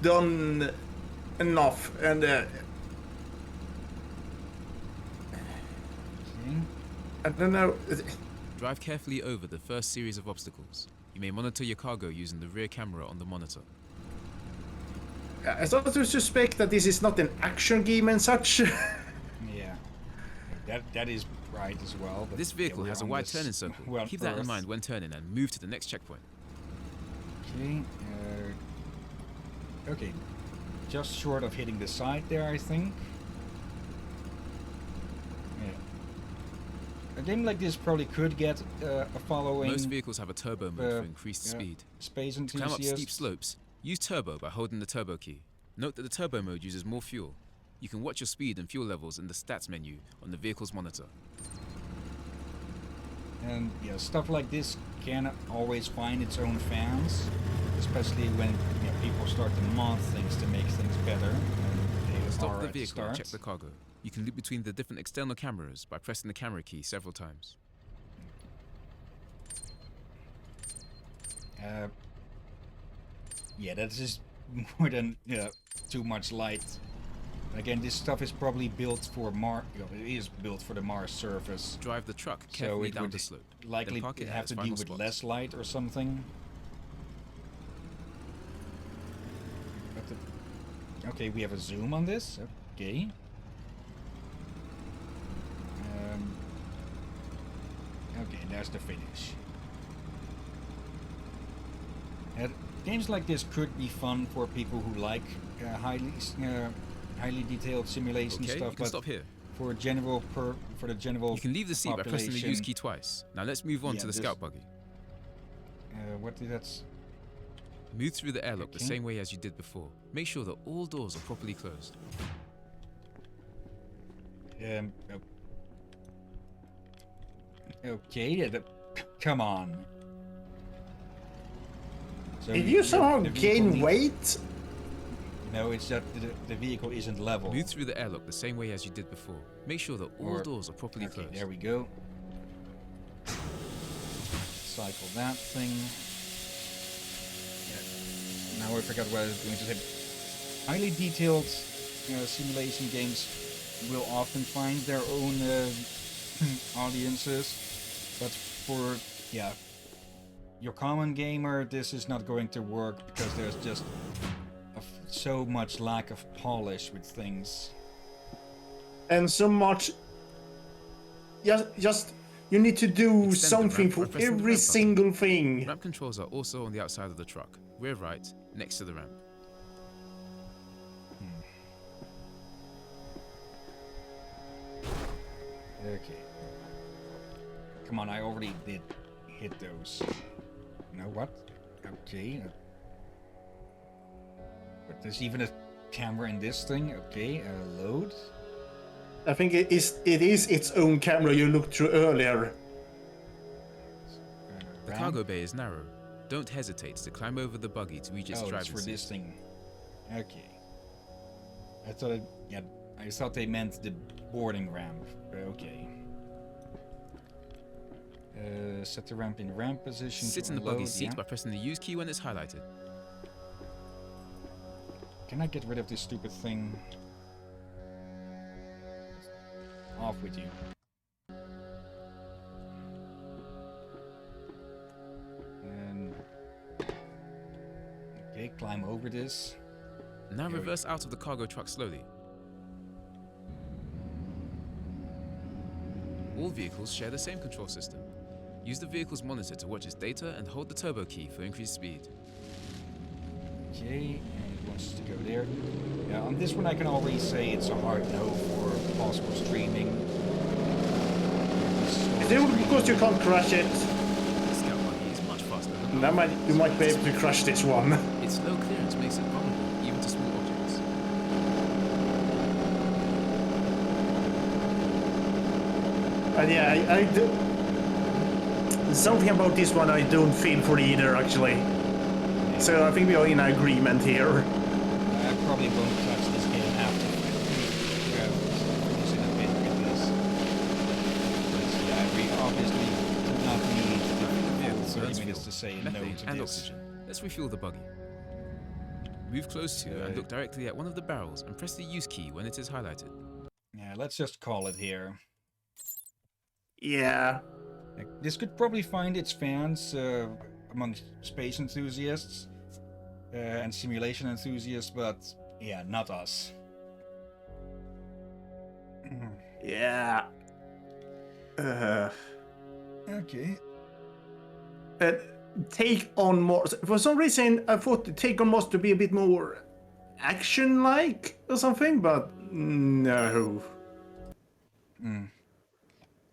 done enough. And I don't know. Drive carefully over the first series of obstacles. You may monitor your cargo using the rear camera on the monitor. I start to suspect that this is not an action game and such. Yeah, that is right as well. But This vehicle yeah, has a wide turning circle. Keep that in mind when turning and move to the next checkpoint. Okay. Okay. Just short of hitting the side there, I think. A game like this probably could get a following. Most vehicles have a turbo mode for increased speed. Space To climb up enthusiasts. steep slopes, use turbo by holding the turbo key. Note that the turbo mode uses more fuel. You can watch your speed and fuel levels in the stats menu on the vehicle's monitor. And yeah, stuff like this can always find its own fans, especially when people start to mod things to make things better. And they Stop are the at vehicle and start. check the cargo. You can loop between the different external cameras by pressing the camera key several times. Yeah, that's just more than too much light. Again, this stuff is probably built for Mars. It is built for the Mars surface. Drive the truck So carefully it down would the slope. likely Then park it at have its to final deal with spot. less light or something. But okay, we have a zoom on this. Okay. Okay, there's the finish. games like this could be fun for people who like highly detailed simulation Okay, stuff. you can But stop here. for the general You can leave the seat by pressing the use key twice. Now let's move on to the scout buggy. What did that? Move through the airlock the Okay. same way as you did before. Make sure that all doors are properly closed. Okay, come on. So Did you somehow the vehicle gain needs- weight? No, it's that the vehicle isn't level. Move through the airlock the same way as you did before. Make sure that all doors are properly Okay, closed. there we go. Cycle that thing. Yeah. Now I forgot what I was going to say. Highly detailed simulation games will often find their own audiences, but for your common gamer, this is not going to work because there's just so much lack of polish with things. And so much. Just you need to do Extend the something ramp by for pressing the every ramp button. single thing. Ramp controls are also on the outside of the truck, rear right, next to the ramp. Okay. Come on, I already did hit those. You know what? Okay. But there's even a camera in this thing. Okay, load. I think it is its own camera you looked through earlier. The cargo bay is narrow. Don't hesitate to climb over the buggy to reach its it's driver's for seat. this thing. Okay. I thought I thought they meant the boarding ramp. Okay. Set the ramp in ramp position. Sit to in the buggy unload, seat yeah. by pressing the use key when it's highlighted. Can I get rid of this stupid thing? Off with you. And okay, climb over this. Now reverse out of the cargo truck slowly. All vehicles share the same control system. Use the vehicle's monitor to watch its data and hold the turbo key for increased speed. Okay, and it wants to go there. Yeah, on this one I can already say it's a hard no for possible streaming. Is it because you can't crush it? The scout buggy is much faster than You might be able to crush this one. its low clearance makes it vulnerable even to small objects. And yeah, I do. Something about this one I don't feel for either, actually. So I think we are in agreement here. I probably won't touch this game after finish in a bit with this. But yeah, we obviously do not need the full 30 minutes to say no Methane to and this. oxygen. Let's refuel the buggy. Move close to and look directly at one of the barrels and press the use key when it is highlighted. Yeah, let's just call it here. Yeah. This could probably find its fans among space enthusiasts and simulation enthusiasts, but yeah, not us. Yeah. Okay. Take on more. For some reason, I thought Take on must to be a bit more action-like or something, but no.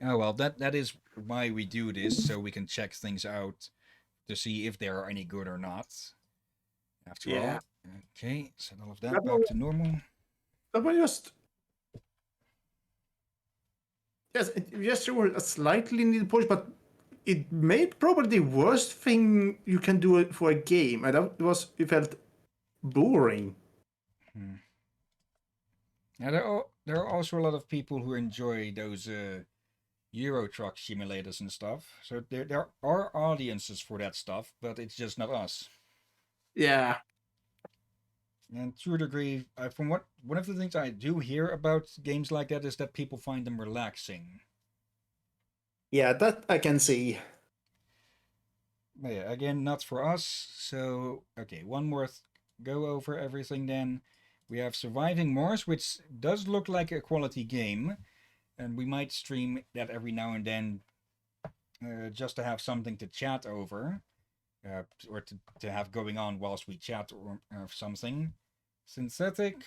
Oh well, that is why we do this, so we can check things out to see if they are any good or not. After all. Okay, set all of that back to normal. That was just. Yes, there were a slightly needed polish, but it made probably the worst thing you can do it for a game, and that was it felt boring. Now there are also a lot of people who enjoy those Euro truck simulators and stuff. So there are audiences for that stuff, but it's just not us. Yeah. And to a degree, from one of the things I do hear about games like that is that people find them relaxing. Yeah, that I can see. But yeah, again, not for us. So, okay, one more go over everything then. We have Surviving Mars, which does look like a quality game. And we might stream that every now and then just to have something to chat over. or to have going on whilst we chat or something. Synthetik,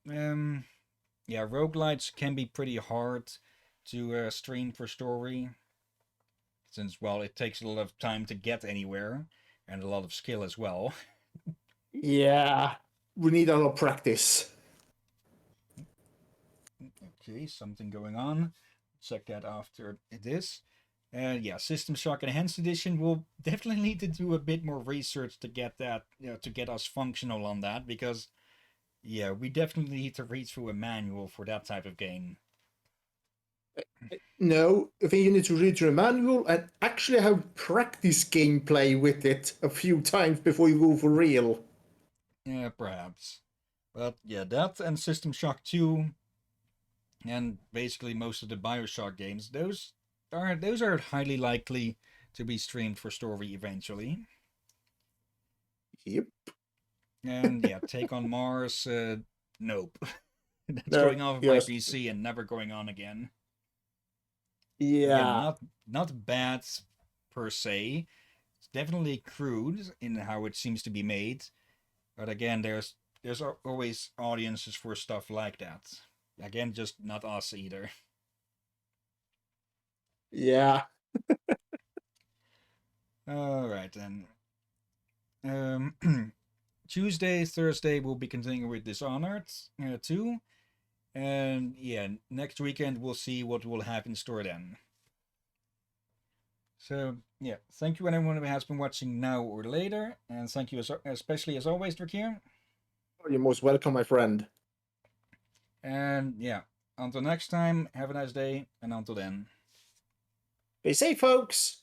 yeah, roguelites can be pretty hard to stream for story, since, well, it takes a lot of time to get anywhere and a lot of skill as well. Yeah, we need a lot of practice. Okay, something going on. Check that after this. Yeah, System Shock Enhanced Edition will definitely need to do a bit more research to get that, to get us functional on that, because, yeah, we definitely need to read through a manual for that type of game. No, I think you need to read through a manual and actually have practice gameplay with it a few times before you go for real. Yeah, perhaps. But yeah, that and System Shock 2 and basically most of the BioShock games, those are highly likely to be streamed for story eventually. Yep. And yeah, Take on Mars, nope. That's No, going off of yes. my PC and never going on again. Yeah. Again, not bad per se. It's definitely crude in how it seems to be made. But again, there's always audiences for stuff like that. Again, just not us either. Yeah. All right then. Tuesday, Thursday, we'll be continuing with Dishonored 2. And yeah, next weekend we'll see what we'll have in store then. So yeah, thank you anyone who has been watching now or later, and thank you especially as always, Drakir. You're most welcome, my friend. And yeah, until next time, have a nice day, and until then. Be safe, folks!